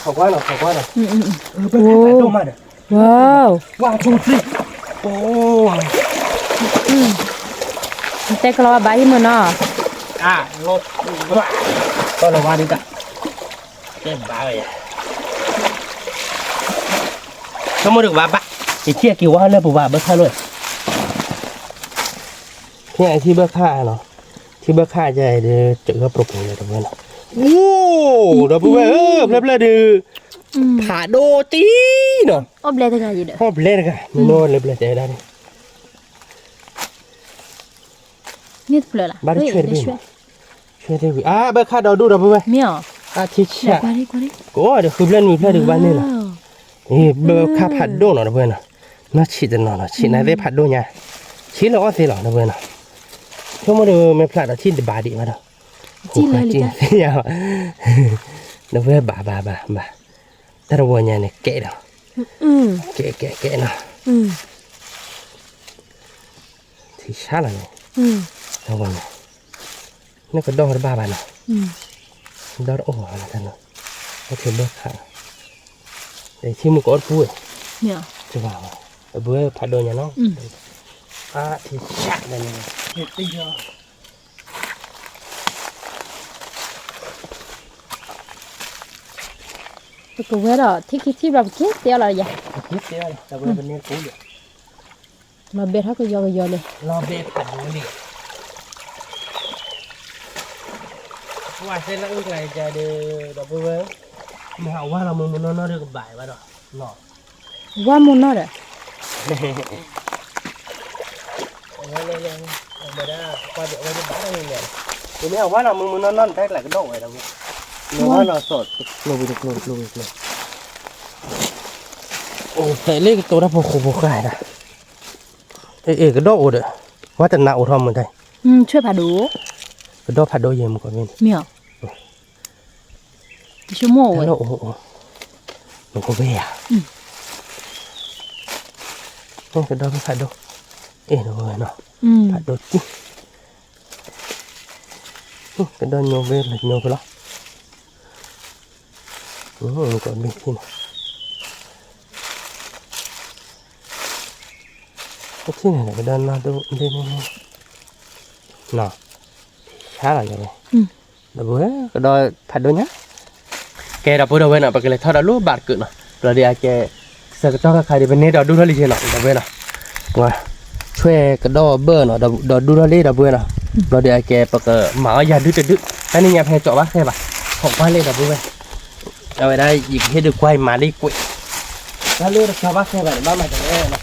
เขาว่าเนาะเบอร์ข้าวโตมาเด้อ ว้าว ว้าวทุกสิโอ้แต่ก็รอใบมือเนาะ รถก็ระวังดิจ้ะเจ็บบ้าเลยถ้ามึงถึงว่าบ้าไอ้เชี่ยกี่ว่าเนี่ยปุ๊บว่าเบอร์ข้าวเลยเนี่ยไอ้ที่เบอร์ข้าเนาะที่เบอร์ข้าจะเดี๋ยวเจอกับปลุกเลยตรงนี้เนาะโอ้ดอกบัวเพลิดดื้อผาโดตีเนาะ อบเลยทั้งไงอยู่เด้อ พ่อเพลิดกันโน่นเลยเพลิดใจได้ นี่เพลิดล่ะ บ้านช่วยได้ช่วยได้วิเบอร์ข้าดอกดูดอกบัว เมียว ทิชชะ กว่าดิ ก็เดี๋ยวคือเพลิดมีเพลิดอีกบ้านนี่เนาะนี่เบอร์ข้าผัดโดเนาะดอกบัวเนาะน่าฉีดเนาะฉีดไหนได้ผัดโดเนี่ยฉีดแล้วก็เสียหรอดอกบัวเนาะช่วงมาดูไม่พลาดที่บาดีมาเนาะ จีเลยเลยจ้ะ ยาวดอกบัวบ้าแต่ดอกบัวเนี่ยแก่เนาะแก่เนาะที่ชาละเนี่ยดอกบัวนี่ก็ดอกบ้าเนาะดอกโอ้อะไรกันเนาะก็เทียบเบอร์ข้าแต่ที่มึงก็พูด เมียว จะว่าเบื่อผัดโดนยังน้องที่ชักเลยเนี่ยตีเยอะก็เวลาที่แบบคิดเดียวอะไรอย่าง คิดเดียวแต่เบื่อเป็นเนื้อกูอยู่ มาเบ็ดเขาก็ยอเลย รอเบะผัดดูดิว่าเส้นละอุ้งไกลจะเดือดเบื่อไม่เอาว่าเรามึงมันนอนเรื่องบ่ายว่าดอกหนอ ว่ามุนเนาะเด้อ เลยไม่ได้ก็เดี๋ยวว่าจะบ้าอะไรเนี่ยทีนี้เอาว่าเรามึงมันนอนแท็กหลักก็โดดไว้แล้วเนี่ยเราว่าเราสดลงไปเลยโอ้แต่เล็กตัวนั้นพอโคบกายนะเอกก็โดดเลยว่าแต่หน้าอุทอมเหมือนกัน ช่วยผ่าดู ก็โดดผัดโดเยี่ยมก่อนนี่ เมียวชั่วโมงเว้ย โอ้โหหนูก็เบี้ยนี่ก็โดดผัดโดหนูเนาะผัดโดจิ๊ก็โดดโยเบี้ยเลยโยไปแล้วก่อนเบี้ยที่นี่ที่ไหนก็เดินมาดูเดินนี่น่ะช้าหน่อยยังไงเดี๋ยวก็โดนผัดโดเนี้ยแกดับเบิลเว้ยนะปกติถ้าเราลูบบาดเกิดนะเราเดี๋ยวแกเสกจ้องกับใครเดี๋ยวเป็นเนี่ยเราดูทะเลเชียร์หน่อยดับเบิลนะว่าช่วยกระโดดเบอร์หน่อยเราดูทะเลดับเบิลนะเราเดี๋ยวแกปกติหมาอย่าดื้ออันนี้อย่าแพ้เจาะบ้าแค่ปะของบ้านเลยดับเบิลเอาไว้ได้หยิบให้ดูควายมาได้กุยแล้วเลือกชาวบ้านแค่แบบบ้านมาจากไหนนะ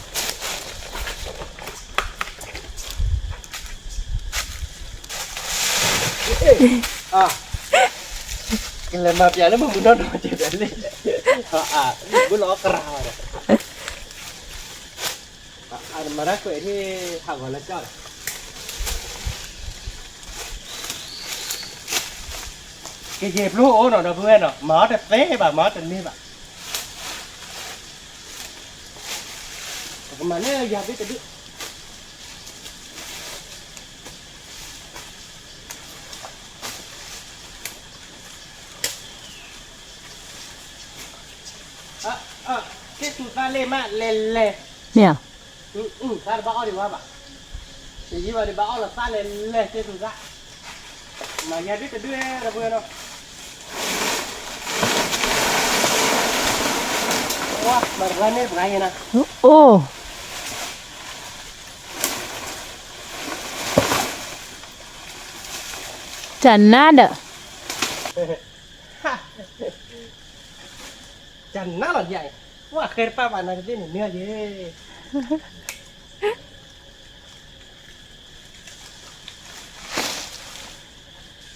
กินเลยมาเปียแล้วมึงนอนดูจีบเลยบุล้อกราวเลยมาได้คุยที่ทางก่อนแล้วจ้าเก็บลูกโอ้หน่อยเพื่อนหน่อยหมอแต่เต้แบบหมอแต่นี่แบบมาเนี่ยอยากได้แต่ดื้อcái tụt ta lên mà lên เมียว ta bão đi qua bà thì như vậy thì bão là ta lên cái tụt ra mà nhà biết cái đứa là vừa đâu wah baru nih pengen nah โอ้จันน่าเด้อ chẳng nó là vậy quá khen ba bạn này cái này nữa gì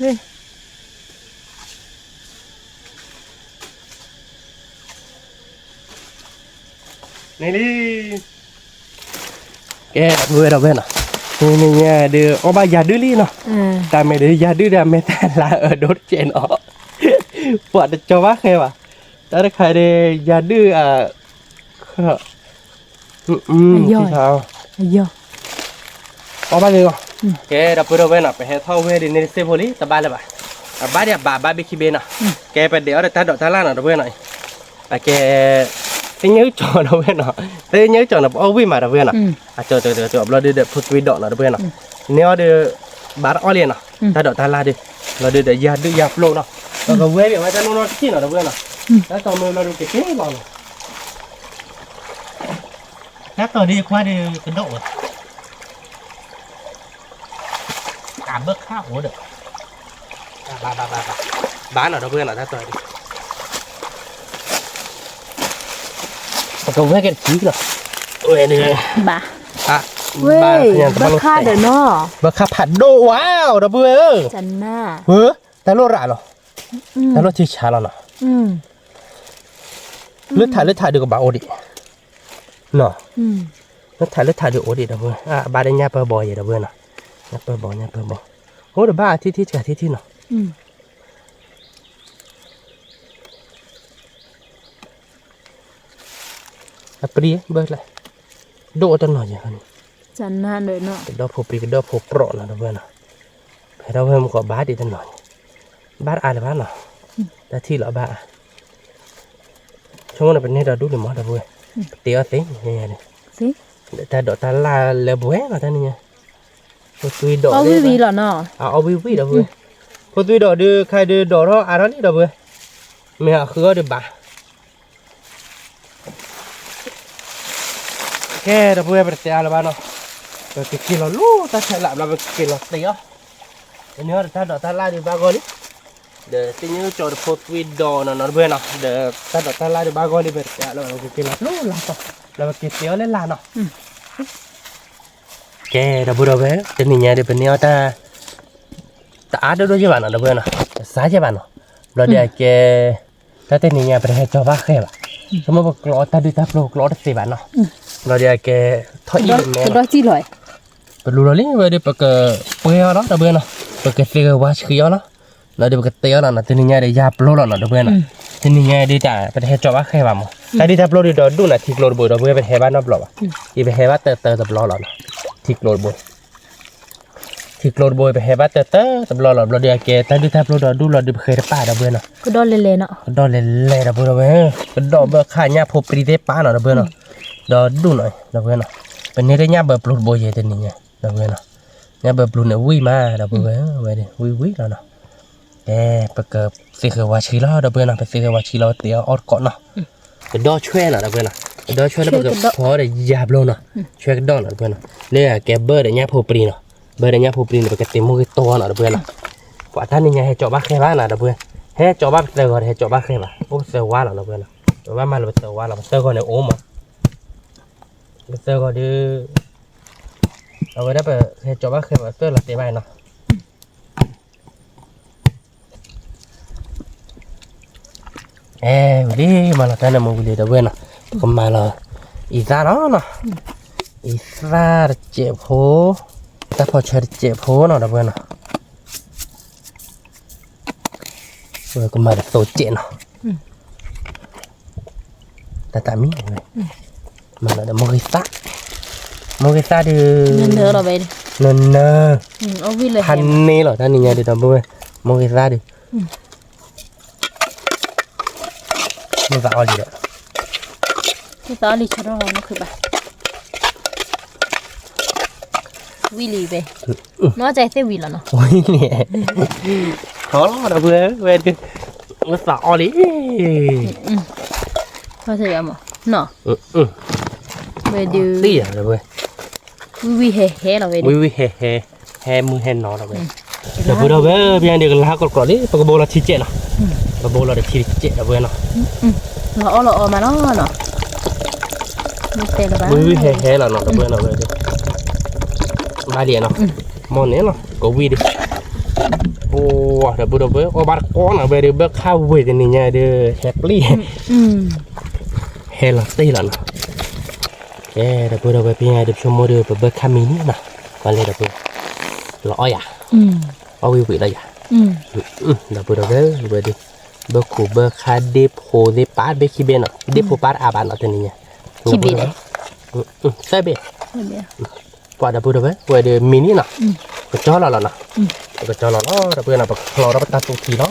เฮ้ย นี่ดิแกเบื่อเราเว้ยน่ะนี่เนี่ยเดี๋ยวเอาไปยาดื้อลี่เนาะแต่ไม่ได้ยาดื้อเดี๋ยวไม่แต่ละโดดเจนอ๋อปวดจะว่าใครวะแต่ถ้าใครได้ยาดื้อที่เขา เยอะ เอาไปเลยก่อนแกดับเบิลเว้ยน่ะไปให้เท่าเว้ยดินี่เซฟพอลีตะบ้านเลยป่ะบ้านเนี่ยบ้านบิคิเบน่ะแกไปเดี๋ยวได้ตัดดอกตะล่าน่ะดับเบิลหน่อยแกตีnhớ trò đâu bên nóตีnhớ trò nó ô vi mà đâu bên nó chờ lo đi để phục vi đỏ nó đâu bên nó nếu đi bán o liền nó ta đỏ ta la đi lo đi để ra đi ra flow nó rồi về bị mai ta nó chi nó đâu bên nó ta tao mới lo được cái bao nó chắc tao đi qua đi cái độ cả bước khác ủa được bán ở đâu bên nó ta tao đi câu với cái chí rồi, ôi này, bà, à, bà khá được nó, bà kháผัดđồ wow, đó bữa ơi, chân na, ta lo rạ rồi, ta lo chi chả rồi nè, lướt thải được bảo đi, nọ, lướt thải được đi đó bữa, à ba đây nhà bờ bò vậy đó bữa nè, nhà bờ bò, hố được ba thi cả thi nọ. Apa bớt lại độ tao nói gì hơn chân na đợi nó cái đó phổ cái đó phổ pro là đâu vậy nào cái đó em có bát đi tao nói bát ai là bát nào đã thi là bát chúng nó bên này đã đủ để món đâu vậy tiêu tí như này để ta đổ ta là bùa mà ta này tôi đổ ở vi là nó ở vi đâu vậy tôi đổ đưa khai đưa đổ đó à đó đi đâu vậy mẹ khứa được bà cái đó bây giờ phải là bao nó rồi cái kia nó lú ta sẽ làm cái kia nó tía cái nữa ta đợi ta la đi ba gọi đi để tí nhớ cho được phốt video nó bây giờ để ta đợi ta la đi ba gọi đi về là cái kia nó lú là cái tía lên là nó cái đó bây giờ về cái này để bên nhau ta ta đâu chứ bạn nó bây giờ nó xả chứ bạn nó rồi để cái ta tên này nhà phải cho bác khe bạn xong rồi có ta đi ta flow có được gì bạn nó rồi để cái thôi cái đó chi rồi bật lùi lên về đi bật cái bia đó đâu bên nó bật cái xe qua kia nó rồi đi bật cái tia là nó tên nhà để ra flow là nó đâu bên nó tên nhà đi trả phải cho bác khe vào mà ta đi ta flow đi đó đúng là thịt lột bồi đó bên phải hai bát nó flow à đi phải hai bát tơ tập flow là thịt lột bồi phải hai bát tơ tập flow là rồi để cái ta đi ta flow đó đúng là đi khơi pa đâu bên nó cái đó lê nó cái đó lê đâu bên cái đó bơ khai nhà phô pri thế pa nó đâu bên nó đó đủ rồi đâu bên nó bên này nhà bờ plot bồi vậy tên này đâu bên nó nhà bờ plot này vui mà đâu bên vậy đi vui là nó bờ cái xe cái quá chi lo đâu bên nó xe cái quá chi lo thì ở cọn nó cái đó chơi là đâu bên nó cái đó chơi là bờ cái phó để dạp luôn nó chơi cái đó là đâu bên nó đây là cái bờ để nhà phô pri nó bờ để nhà phô pri là cái tìm một cái to nó đâu bên nó quả thân này nhà hay cho bác khai bác là đâu bên hay cho bác giờ gọi hay cho bác khai bác ốp giờ quá là đâu bên nó cho bác mà là giờ quá là giờ gọi này ốm mà giờ gọi đi ở đây phải hay cho bác khai bác giờ là tế bài nó đi mà là cái này một cái gì đâu bên nó còn mà là ý ra đó nè ý ra chẹp phố ta phải chơi chẹp phố nào đâu bên nó rồi còn mà tổ chẹp nó ta tạm miếng này mà là một cái xa đi nơ rồi vậy nơ ở vi là hành nê rồi ta nhìn nhà đi đâu bên một cái xa đi nó vào gì đó cái đó đi cho nó cứ bà vi lì về nó chạy theo vi là nó ôi nè khó lắm đâu vừa đi nó sợ đi thôi thì em nó về điều đi à rồi vi hè là về vi hè mưa hè nó rồi rồi vừa đâu về bây giờ đi là cột đi cái bộ là chi chết nào cái bộ là để chi chết là vừa nào lọ mà nó vi hè là nó vừa nào về đi ba điện nào món này nó có vi đi ô เดี๋ยวเบอร์โอ้บาร์ก้อนอ่ะเบอร์เบอร์ข้าวเวทนี่เนี่ยเด้อแฮปปี้เฮลัตตี้ล่ะนะเดี๋ยวเบอร์พี่ไงเดี๋ยวชมโมเดลเบอร์คามินี่นะวันเลยเดี๋ยวเบอร์ละอ้อยอ่ะเอาวิววิเลยอ่ะเดี๋ยวเบอร์เบอร์ดิเบอร์คูเบอร์คาเดโพเดปาร์เบคิเบนอ่ะเดโพปาร์อาบานอ่ะตัวนี้เนี่ยคิเบนเซเบกว่าเดี๋ยวเบอร์เดี๋ยวมินินะก็จ้อละนะก็จะรอเราเพื่อนเราเรารับประทานทุกทีเนาะ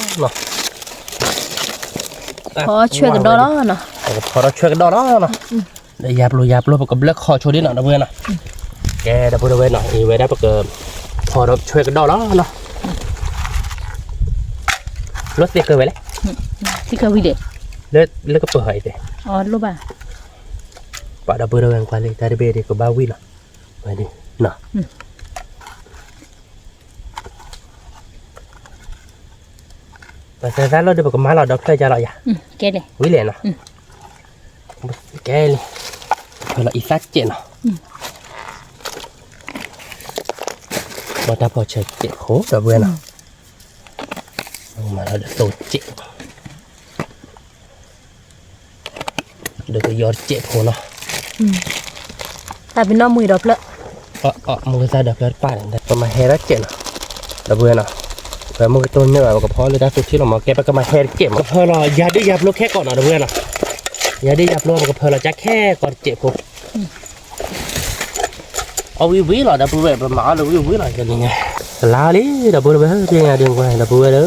พอช่วยกันดอแล้วเนาะพอเราช่วยกันดอแล้วเนาะได้ยับโลกับเลือกคอโชว์ดิหน่อยนะเพื่อนนะแกได้พูดไว้หน่อยอีไว้ได้ประเกิดพอเราช่วยกันดอแล้วเนาะรถเสียเกินไปเลยที่เขาวิเดเลือกก็เปิดให้เด้อ๋อรู้ป่ะป่ะได้พูดไว้กันเลยแต่ได้เบรกก็บ้าวิ่งละไปดิเนาะแต่แต่เราเดี๋ยวก็มาเราดอกเตอร์จะเราอย่าแกเลยวิเลนะแกเลยพอเราอีสักเจนเนาะพอถ้าพอเชิดเจโหเดี๋ยวเว้ยนะมาเราเดี๋ยวโตเจเดี๋ยวก็ยอดเจโหเนาะแต่เป็นน้องมือดอกเลยมือใส่ดอกเลือดป้าเนี่ยประมาณเฮรัสเจนเนาะเดี๋ยวเว้ยนะแต่มันก็ต้นเนื้อก็พอเลยนะสุดที่เรามาแกไปก็มาแฮร์เจ็บก็เพอเราอย่าได้ยับโลแค่ก่อนนะเพื่อนนะอย่าได้ยับโลมันก็เพอเราจะแค่ก่อนเจ็บผมเอาวิหรอดับเบิลแบบหมาเลยวิหรอจะยังไงลาดิดับเบิลแบบเพียงไงเดือนกว่าดับเบิลเลย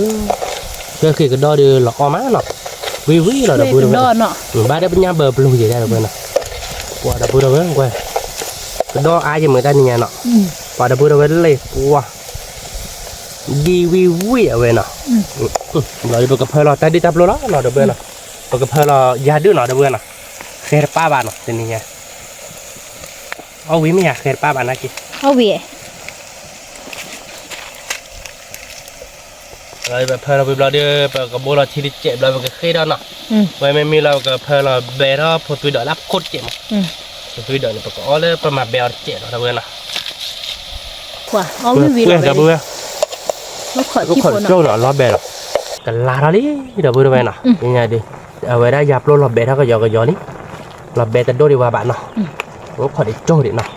เพื่อคือก็ดอเดือหลอกมาเนาะวิหรอดับเบิลแบบบ้านได้ปัญญาเบอร์ปลุกอย่างได้ดับเบิลนะกว่าดับเบิลแบบกว่าก็ดออายจะเหมือนกันยังไงเนาะกว่าดับเบิลแบบเลยกว่าดีวิวเอาไว้เนาะเราจะกับเพลเราแต่ดีจับเราเนาะเดี๋ยวเบื่อเนาะกับเพลเรายาดื้อเนาะเดี๋ยวเบื่อเนาะเคยป้าบ้านเนาะเป็นยังไงเอาวิไม่อยากเคยป้าบ้านนะกี่เอาวิเราแบบเพลเราแบบเราเดี๋ยวแบบกับโบเราทีดิเจ็บเราแบบเคยได้เนาะไว้ไม่มีเรากับเพลเราเบรอพอตัวเดือดรับโคตรเจ็บพอตัวเดือดเนี่ยปกติเลยประมาณเบรเจ็บเนาะเดี๋ยวเบื่อเนาะกว่าเอาวิเดี๋ยวเบื่อลูกขอที่โจ้าเนาะล้อเบลกันลาเราดิเดี๋ยวพูดไปเนาะยังไงดิเอาไว้ได้ยับล้อเบลเท่ากับยอกนี่ล้อเบลแต่โดดีว่าบ้านเนาะลูกขอดิโจ้ดิเนาะ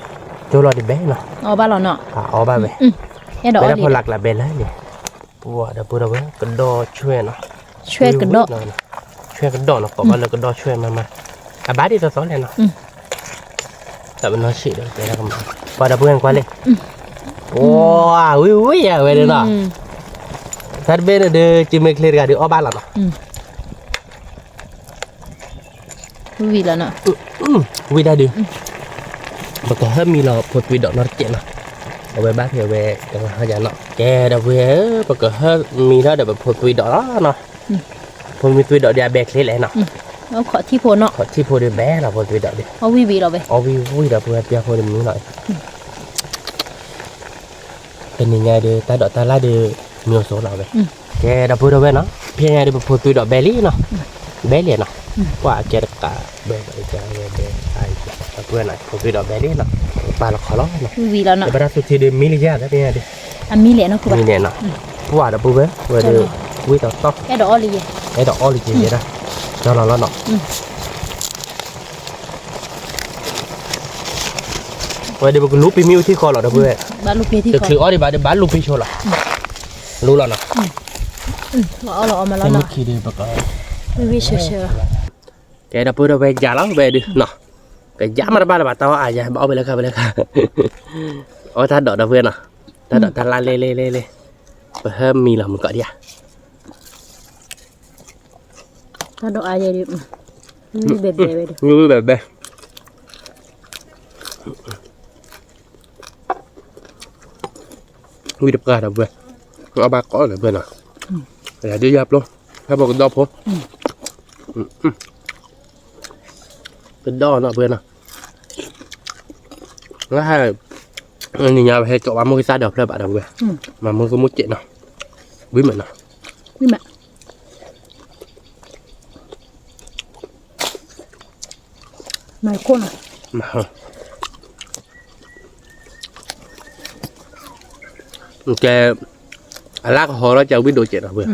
โจ้ล้อดิเบลเนาะเอาบ้านเราเนาะเอาบ้านไปเบลพอหลักละเบลแล้วเนี่ยปัวเดี๋ยวพูดไปกันดอช่วยเนาะช่วยกันดอช่วยกันดอเนาะบอกว่าเรากันดอช่วยมาอ่ะบ้านที่ตัวสอนเลยเนาะแต่มันน้อยสิเดี๋ยวไปแล้วกันพอเดี๋ยวพูดกันกว่าเลยว้าววิอ่ะเว้ยเนาะสัตว์เบนเดอจิมเมคลีร์กันดิอ๋อบ้านละเนาะวิแล้วเนาะวิได้ดิบอกก็ให้มีเราพดวิดอกนอร์เจเนาะเอาไว้บ้านเผื่อไว้กันเขาจะเนาะแกเดี๋ยวเว้ยบอกก็ให้มีเราเดี๋ยวพดวิดอกเนาะพดวิดอกเดียแบกเลยเนาะเอาขอที่โพเนาะขอที่โพเดียแบกเราพดวิดอกดิเอาวิเราไปเอาวิเดี๋ยวเพื่อเปียโพเดียมีหน่อยเป็นยังไงเดี๋ยวตาดอกตาลาเดี๋ยวมีโซ่เราไปแกดับพูดเอาไว้เนาะเพียงไงเดี๋ยวพูดตัวดอกเบลลี่เนาะเบลลี่เนาะว่าแกจะกะเบลลี่จะเบลไอ้เพื่อนไหนพูดตัวดอกเบลลี่เนาะปลาเราขอร้องเนาะวีแล้วเนาะแต่ประสุดที่เดี๋ยวมิลลิยาได้เป็นไงเดี๋ยวมิลลิเนาะคือมิลลิเนาะว่าดับพูดไว้ว่าเดี๋ยววิต่อต่อไอ้ดอกออลิไอ้ดอกออลิจริงๆนะเจ้าเราแล้วเนาะว่าเดี๋ยวก็ลูปีมิวที่คอเราดับเพื่อนบ้านลูปีที่คอคืออ๋อเดี๋ยวบ้านลูปีโชว์ละรู้แล้วเนาะเอามาแล้วเนาะคิดดูปกติไม่วิเชื่อแกดับเบิลเอาไปจ่าแล้วไปดิเนาะแกจ่ามาบ้านบ้านตัวอาจจะเอาไปเลยครับโอ้ท่านดอกดับเบิลเนาะท่านดอกท่านลาเล่เพิ่มมีหรอมันก็ดีอ่ะท่านดอกอาจจะดิแบบวิธีการดับเบิลเอาบาก้อนเลยเพื่อนอ่ะอย่าดื้อยับลงถ้าบอกกันดอกพอเป็นดอกเนาะเพื่อนอ่ะแล้วให้นี่ยาไปให้เจาะมามือซาดอกเลยบาดเอาเว้ยมามือก็มุดเจ็ดเนาะวิ่งเหมือนเนาะวิ่งแบบไม่ข้นอ่ะแก ลากหอเราจะวิดีโอเจ็ดอ่ะเพื่อน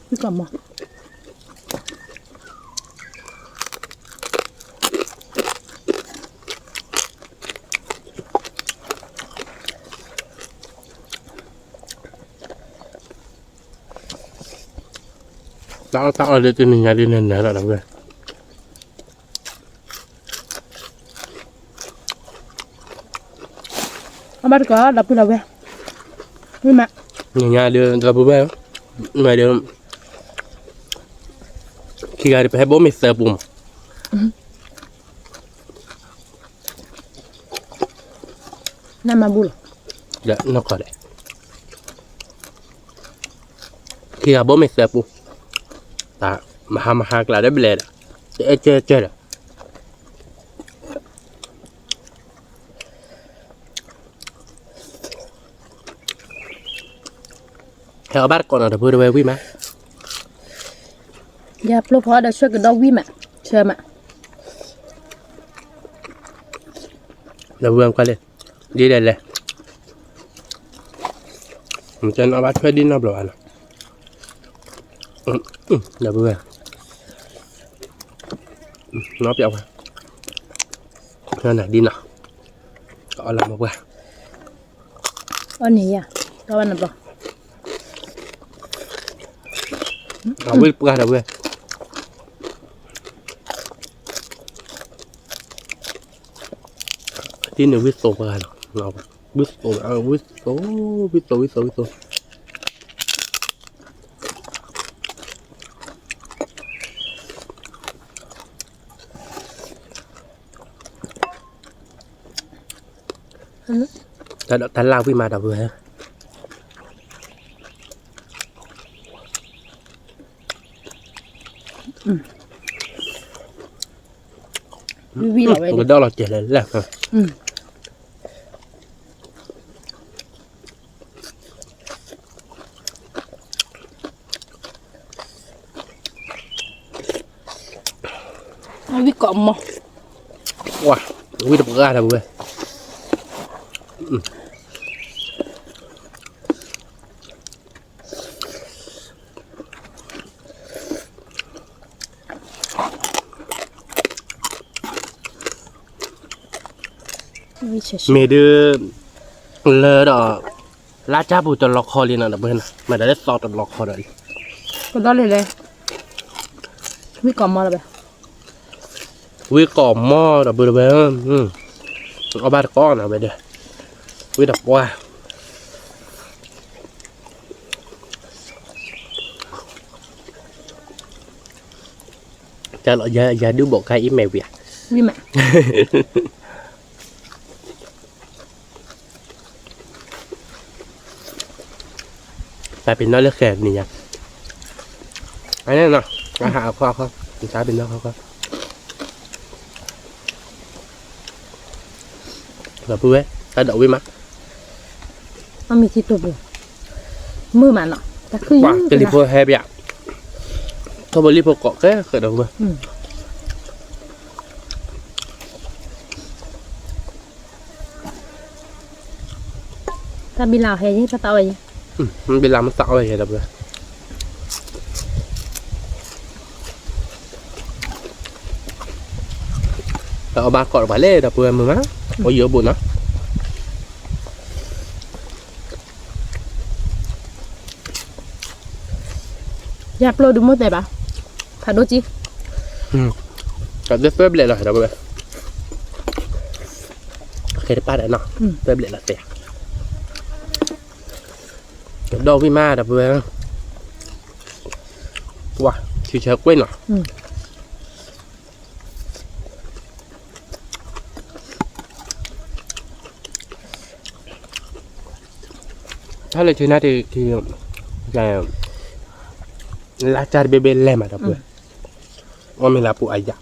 พี่กล่อมมา Tao ada tu ni nyari ni nak dah gue. เอาบัดก็ดับพี่เราเว้ยนี่แม่ Ni ada dah berapa? Ni ada. Kira ada pehbo mister pun. นั่นมาบุญ Dah nak kau dah. Kira bo mister pun. Tak mahal kelas dah beli dah. Ece dah. Theo bác còn ở vừa về quý mà. อย่าปลุกพอเดี๋ยวช่วยกันดอกวิมอ่ะเชื่อมอ่ะ Là vừa qua lên. Đi đây này. Mình cho nó bắt phải đi nó rồi. Là vừa. Nó béo à. Nó này đi nào. Có làm một qua. อันนี้อ่ะตอนนั้นปะ Nó biết qua là vừa. Tin được biết số qua rồi. Nó biết số biết số. Ta lao với mà đâu vừa ha. วิเราไว้ดิ Cái đó là chỉ là อืมเอาวิกล่อมมา wow, quý đập ra là vừa. วิเฉย Mẹ đưa lơ đó lá cháp bù cho lọc kho liền là bên mà đã đất sọt lọc kho đấy. ๆก็ได้เลยวิกล่อมมาแล้วแบบ Quý cỏ mo là bữa bên có ba con nào bên đây. Quý đập qua. Cho nó giờ đưa bộ cây mèo Việt. วิแม่ Tại vì nó lướt kẹt này nha. Đấy nè nè. Nó hạ khoa không. Mình trái bên đó không. Và bữa ấy. Ta đậu với mắt. มันมีที่ตัวบุมือมันเนาะแต่คือ Quả cái lipo hẹp ạ. Thôi bởi lipo cọ cái khởi đầu vừa. ถ้าบินลาวเฮียนี่ก็เตาไอ้ Bên làm nó tạo rồi đập vừa. Ở ba cọ phải lên đập vừa mà má. Có giữa bụi nó. อยากโปรดูมดได้ปะผัดดูจิ Cảm giác phép lệ rồi đập vừa. Khi nó ba đã nọ. Phép lệ là tẹt. Đâu với ma đập vừa. Wow, chỉ chờ quên rồi.ถ้าเลยทีน่าที่อย่างลาจาร์เบเบลเล่มาดับเบิ้ลว่ามีลาปูไอยะ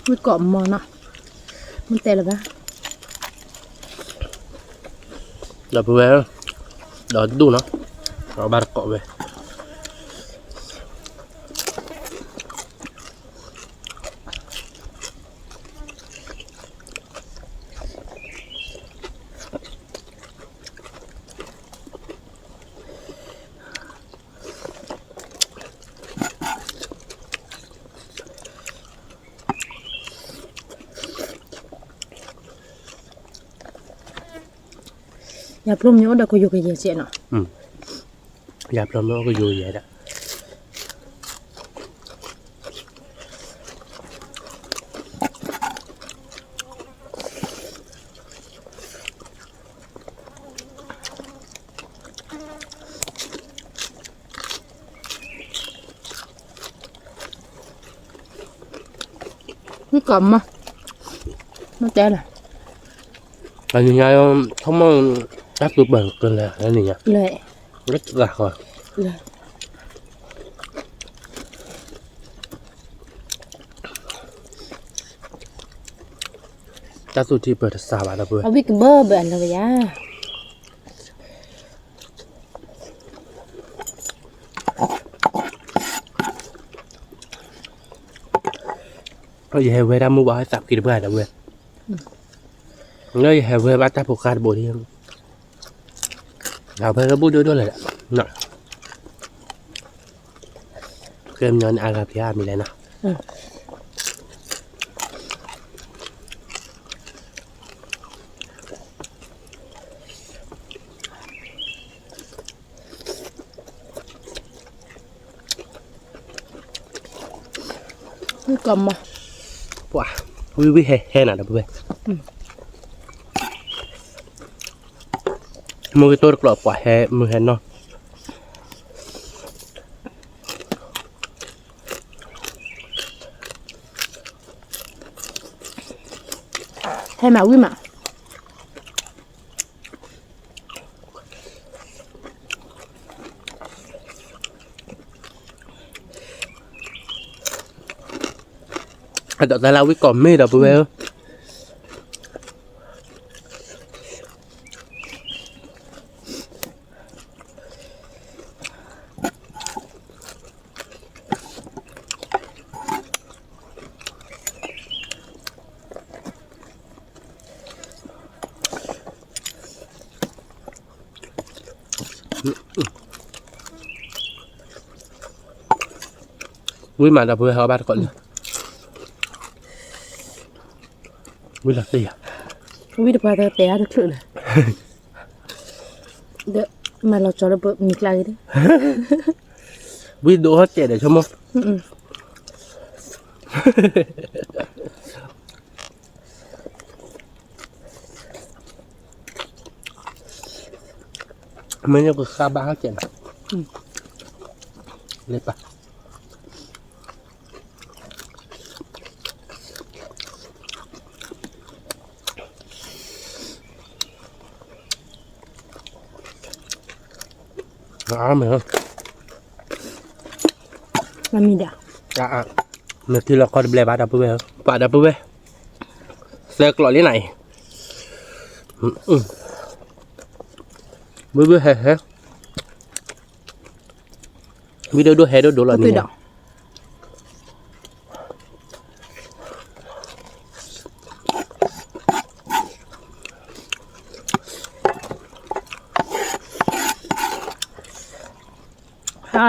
มันเกาะมองเนาะมันเตะหรือเปล่า đập về đó đủ nó ba cọ về อย่าพลุ่มเยอะเดี๋ยวกูอยู่กับเยเสียเนาะ dạp làm nó có vui vậy đó Cái cầm mà nó té là như ngay không có đáp được bằng cơn là cái này nhỉ lệ rất là rồi lệ đáp được thì bật xả bạn là vừa ở biết cái bơ bệnh là vậy á rồi về về đam mua bao sạp kia được bài là vừa nơi hè về bắt ta phục khát bộ đi nào về nó bút đôi đôi lại nè kem nhân Arabia mình lại nào cái cầm mà wow vui vui hè nào được về mua cái tôi được lọ quả hè mưa hè non hay mà quý mà đợt ta lau cái cỏ mê đâu bữa vui mà đâu bữa họ bắt còn vui là gì à quý được bao giờ té được sự này được màเราcho nó bự nghịch lại đấy vui đỗ hết trẻ để cho mông mấy nhau cứ xa ba hết trẻ lên ba đó mày không làm gì đã nè thì là con bè ba đập bè ba đập bè xe loại thế này bữa hè hè video đua hè đua là gì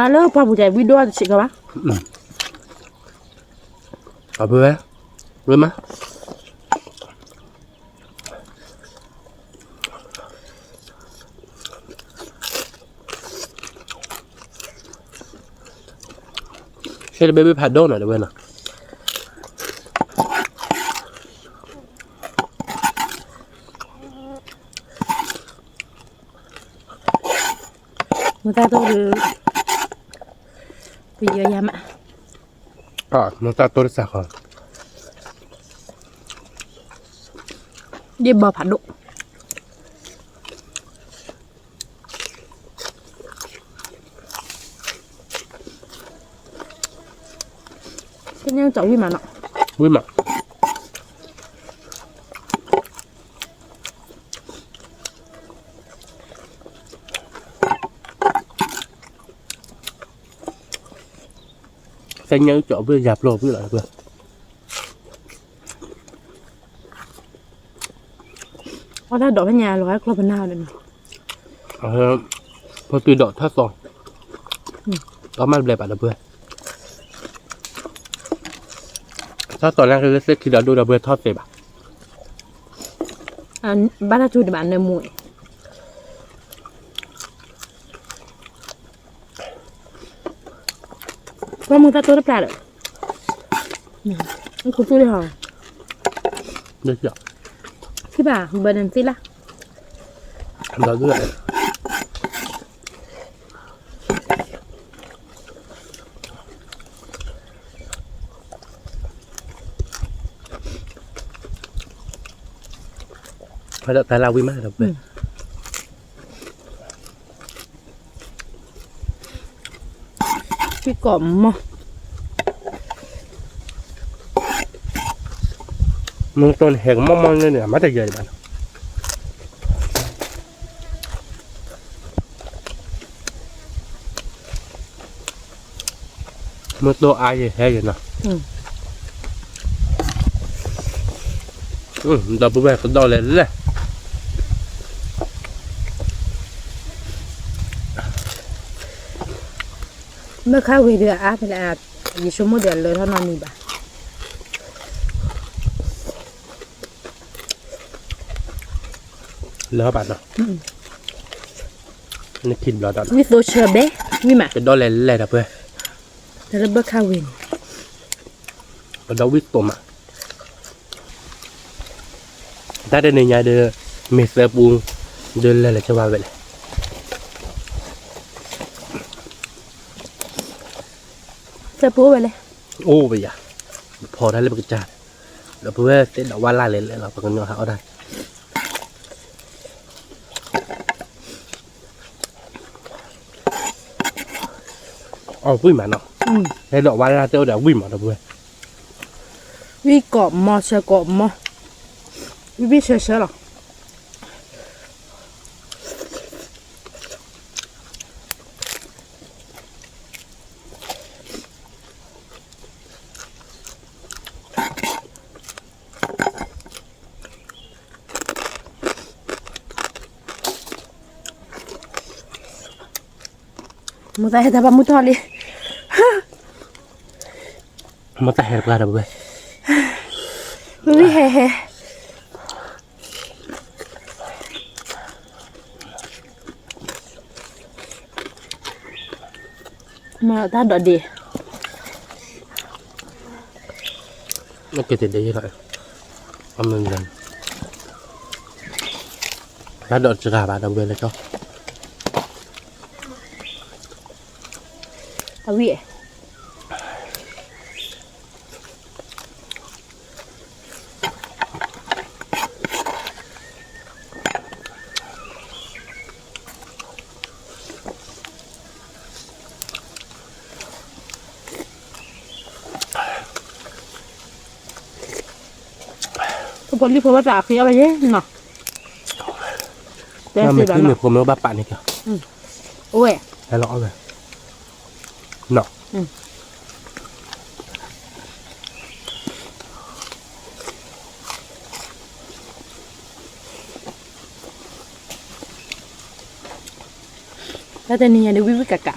lớp qua buổi video chị các bác ở bữa bữa má cái baby phạt đốt này được bên nào người ta tôi được bây giờ em ạ nó ta tôi sạc rồi đi bò phản độ cái nhau cháu gì mà nọ vui mà cái nhớ chỗ vừa dạp lô với lại vừa เพราะถ้าดอกพญาร้อยครบพันหน้าเลยนะ พอตีดอกถ้าซองก็มันเลยปัดระเบิดถ้าตอนแรกคือเซ็ตที่เราดูระเบิดทอดเสร็จอ่ะ อันบ้านเราจูดบ้านในหมู่ว่ามึงตัดตัวได้ปลาเหรอมันคุณตู้ได้หรอ เดี๋ยว ที่บ่าเบอร์นั้นสิล่ะ เราด้วยพอแต่เราวิ่งมากระเบิดพี่กล่อมมั้ง มึงต้นแหงมองๆเลยเนี่ยมาแต่ใหญ่บ้านมึงตัวอายแห่อยู่นะเราไปแบกก็ดอเลยเลย เมื่อข้าววีเดืออาเป็นอายี่ชั่วโมงเดือนเลยเท่านั้นนี่บ่า เลือบาดเนาะนี่กินบลอด วิโซเชอร์เบ้วิมา เป็นดอเลยเลยนะเพื่อน แต่ระเบิดข้าววิน เป็นดอวิสตัวมาถ้าได้ในยาเดือเมสเซอร์ปูเดินเลยจะว่าไปเลย จะพูดไปเลย โอ้ไปอย่าพอได้เลยปกจานเราเพื่อเต้นดอกว่าล่าเลยเราปกติเอาได้อ๋อวิ่งมาเนาะให้ดอกว่าล่าเต้าเดี๋ยววิ่งมาเราเพื่อ วิกล่อมมอเชอกล่อมมอวิเชอเชอหรอ มึงตายแต่บ้ามุทอเลย มาแต่เห็นกันเราเพื่อ วิเฮเฮมาตาดอดี ไม่เกิดติดได้ยังไงเอาเงินกันแล้วดอกจะกลับมาเราเพื่อเลยก็ อาวิ ก็พอรีบพอว่าจากคืออะไรเนี่ยเนาะแต่ ถ้า สิ ไม่ แบบ ขึ้นไม่ เนาะ พรมแล้วบ้าป่านี่ก็ โอ้ย ให้เราเอาเลยเนาะ แล้วแต่เนี่ยเดี๋ยววิกะกกะ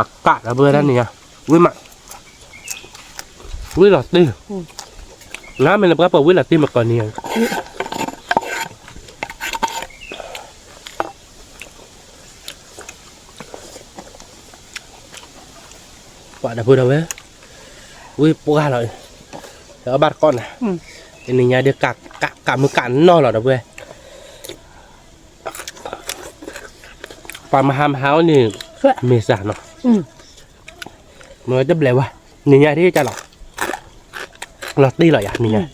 ักกะแล้วเพื่อนั่นเนี่ยวิ่งมาวิ่งหลอดตีน้ำมันระเบิดปะวิ่งหลอดตีมาก่อนเนี่ยquả đã vừa đâu ấy ui bố gà rồi đó bắt con này nên nhà được cả một cắn no là đâu về và mà ham háo thì mệt giả nó nói đắp lèo à nhìn nhà thế cha lọt đi lại à mình nhà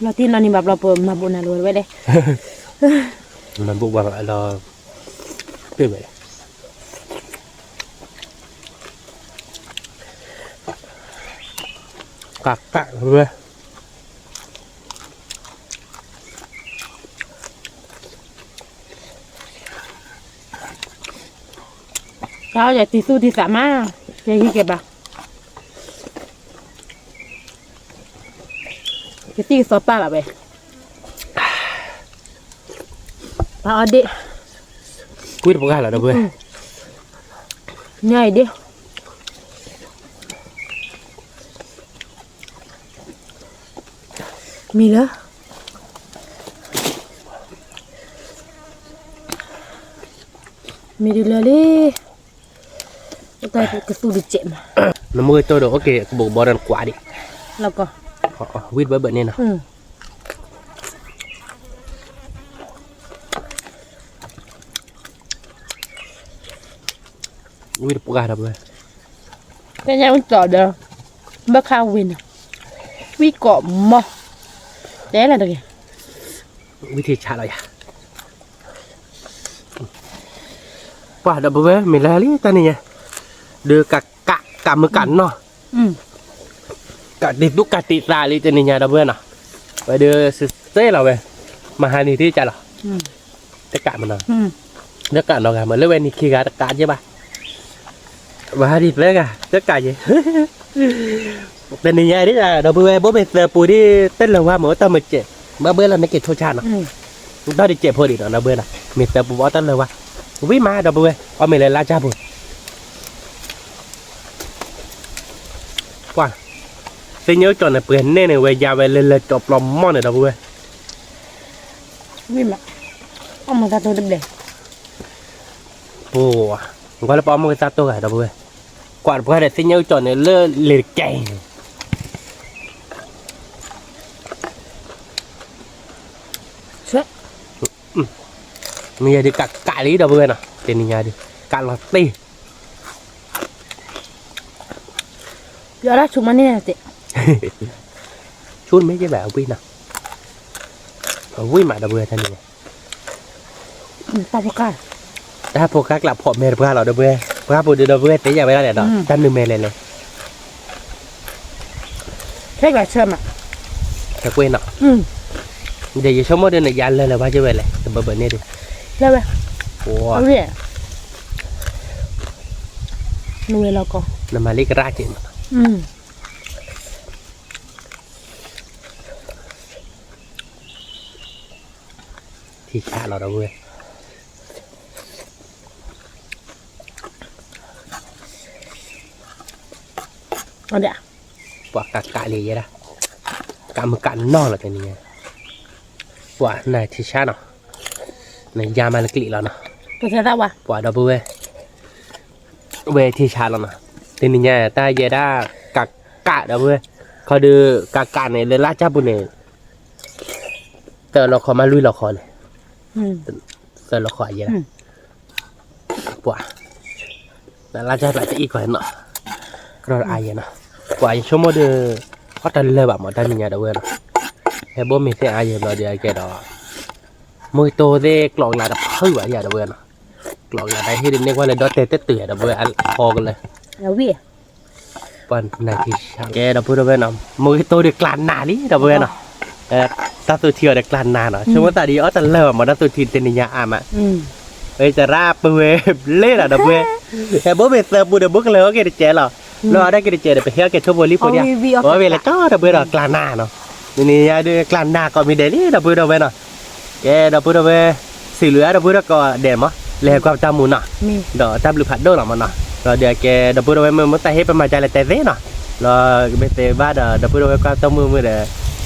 เราที่เรานี่แบบเราเปิดมาบนนั้นไว้เลย มันบุกว่าเราเปรี้ยวไปกักเลย Sao vậy thì su thì xả má. Vậy khi kẹp à. Cái tí sốt ba là vậy. Tao đi. Quyết một cái là đâu bữa Nhảy đi. Mì nữa. Mì đi lên đi. Tay cái su được chệm. nó mưa tôi đồ ok bộ bò đàn quả đi Là có. Quyết với bệnh này nào Ừ. Quyết một cái đâu bữa Cái nhà mình chọn được. Bác khao win. Quý cọ mò. Đấy là được kìa. วิธีชาอะไรอ่ะว่าดับเบิ้ลไม่แล้วลิตอนนี้เดือกกะมือกันเนาะ Ừ. กะติดตุกกะติดตาลิตอนนี้ดับเบิ้ลเนาะไปเดือเซ่เราไปมาหานี่ที่จะหรอ Ừ. จะกะมันเนาะ Ừ. เดือกะเนาะกันเหมือนเล่นนี่คีกะตะกะใช่ปะมาหาดิบเลยกะจะกะยังตอนนี้นี่ดับเบิ้ลบ่เป็นเสือปูที่เต้นเลยว่าเหมือนตอนมันเจ็บมาเบิ้ลเราไม่เก็บโชว์ชาเนาะ Ừ. ตอนที่เจ็บพอดีเนาะดับเบิ้ลอ่ะมีแต่ปูว่าต้นเลยว่าวิ่งมาดับเบิ้ลเอาไม่เลยลาจ้าบุญว่าเสียงจอนเนี่ยเปลี่ยนแน่เนี่ยเว้ยยาวไปเลยจบลมมอนเนี่ยดับเบิ้ล Vì mà. Ông mà ra tôi đâm đề. โอ้ผมก็เลยปอมมันก็ซัดตัวกันดับเบิ้ลกวาดพวกเด็กเสียงจอนเนี่ยเลื่อนเลยแก่ Chết. มีอะไรกะลีดับเบิ้ลน่ะเป็นยังไงดิกะลอตตี Giờ đó chúng nó như này chị. ชุนไม่ใช่แบบวิ่งนะวิ่งมาดับเบิ้ลท่านนี่ Tao có cả. ถ้าพวกกักหลับพอเมย์พวกเราดับเบิ้ลพวกเราพูดดับเบิ้ลแต่ยังไม่ได้เนี่ยดอกท่านหนึ่งเมย์เลย Thế là chơi mà. จะเว้นเนาะ Ừ. เดี๋ยวชั่วโมงเดินยันเลยว่าจะเว้นเลยแต่เบอร์นี่ดิ Đây vậy. โอ้ Ở đây. Nuôi là có. น้ำมันลิกราจิน Ừ. ที่ชาเราดับเบิ้ล Ở đây. พวกกะเลยนะกะมือกันนอกเลยท่านนี่พวกนายที่ชาเนาะนายยามาลกลีแล้วเนาะ Tôi sẽ ra qua. ปวดดับเบิ้ลเวทีชาแล้วนะทีนี้เนี่ยตาเยด้กะดับเบิ้ลเขาดูกะเนี่ยเลยลาจ้าบุญเนี่ยแต่เราขอมาลุยเราขอเนี่ย Ừ. แต่เราขอเยอะนะปวดแต่ลาจ้าอาจจะอีกกว่าเนาะก็อายเนาะปวดชั่วโมงเดียวเขาตันเลยแบบหมดตันนี่ดับเบิ้ลเฮ้ยบ่มีเสียอายเราเดียวแกดอกมือโตเด็กกลองลาดับเฮ้ยว่าอย่าดับเบิ้ลเนาะกลองลาได้ที่เรียกว่าเลยดอเตเตเตื่อดับเบิ้ลพอกันเลย Ở đây. ปันนาทีช่างแกดับเบิ้ลดับเบิ้ลเนาะมือโตเด็กกลานนานี่ดับเบิ้ลเนาะตาตัวเที่ยวเด็กกลานนาเนาะช่วงตาดีอ๋อตาเลิศมาตาตัวทีเตนิยาอามะ Ừ. เฮ้ยจะราบเปเวเล่อะดับเบิ้ลแต่บ่เป็นเซอร์บูดับเบิ้ลเลยว่าแกจะเจอหรอเราได้แกจะเจอเดี๋ยวไปเที่ยวแกชอบบุรีพอดีว่าเวลาจ้อดับเบิ้ลกลานนาเนาะนี่ยาด้วยกลานนาก็มีเดลี่ดับเบิ้ลดับเบิ้ลเนาะแกดับเบิ้ลดับเบิ้ลสีเหลือดับเบิ้ลก็เด่นมั้งเลยความจำมูนเนาะ Mi. ดอกจับลูกผัดโดนหรอมันเนาะเราเดี๋ยวแกดับเบิ้ลเอาไว้มือแต่ให้ประมาณใจละแต่เซ่เนาะเราไปเตะบ้านดับเบิ้ลเอาไว้ความจำมือเด้อ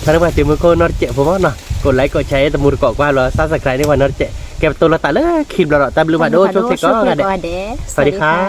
ถ้าเราไปเตะมือโคนนอร์เจผมว่าเนาะกดไลค์กดแชร์ตะมูกอกว่าเราซับสไครต์ในวันนอร์เจแกตัวเราตัดเลยคลิปเราตับลูกผัดโดนช่วงเสร็จก็ได้สวัสดีครับ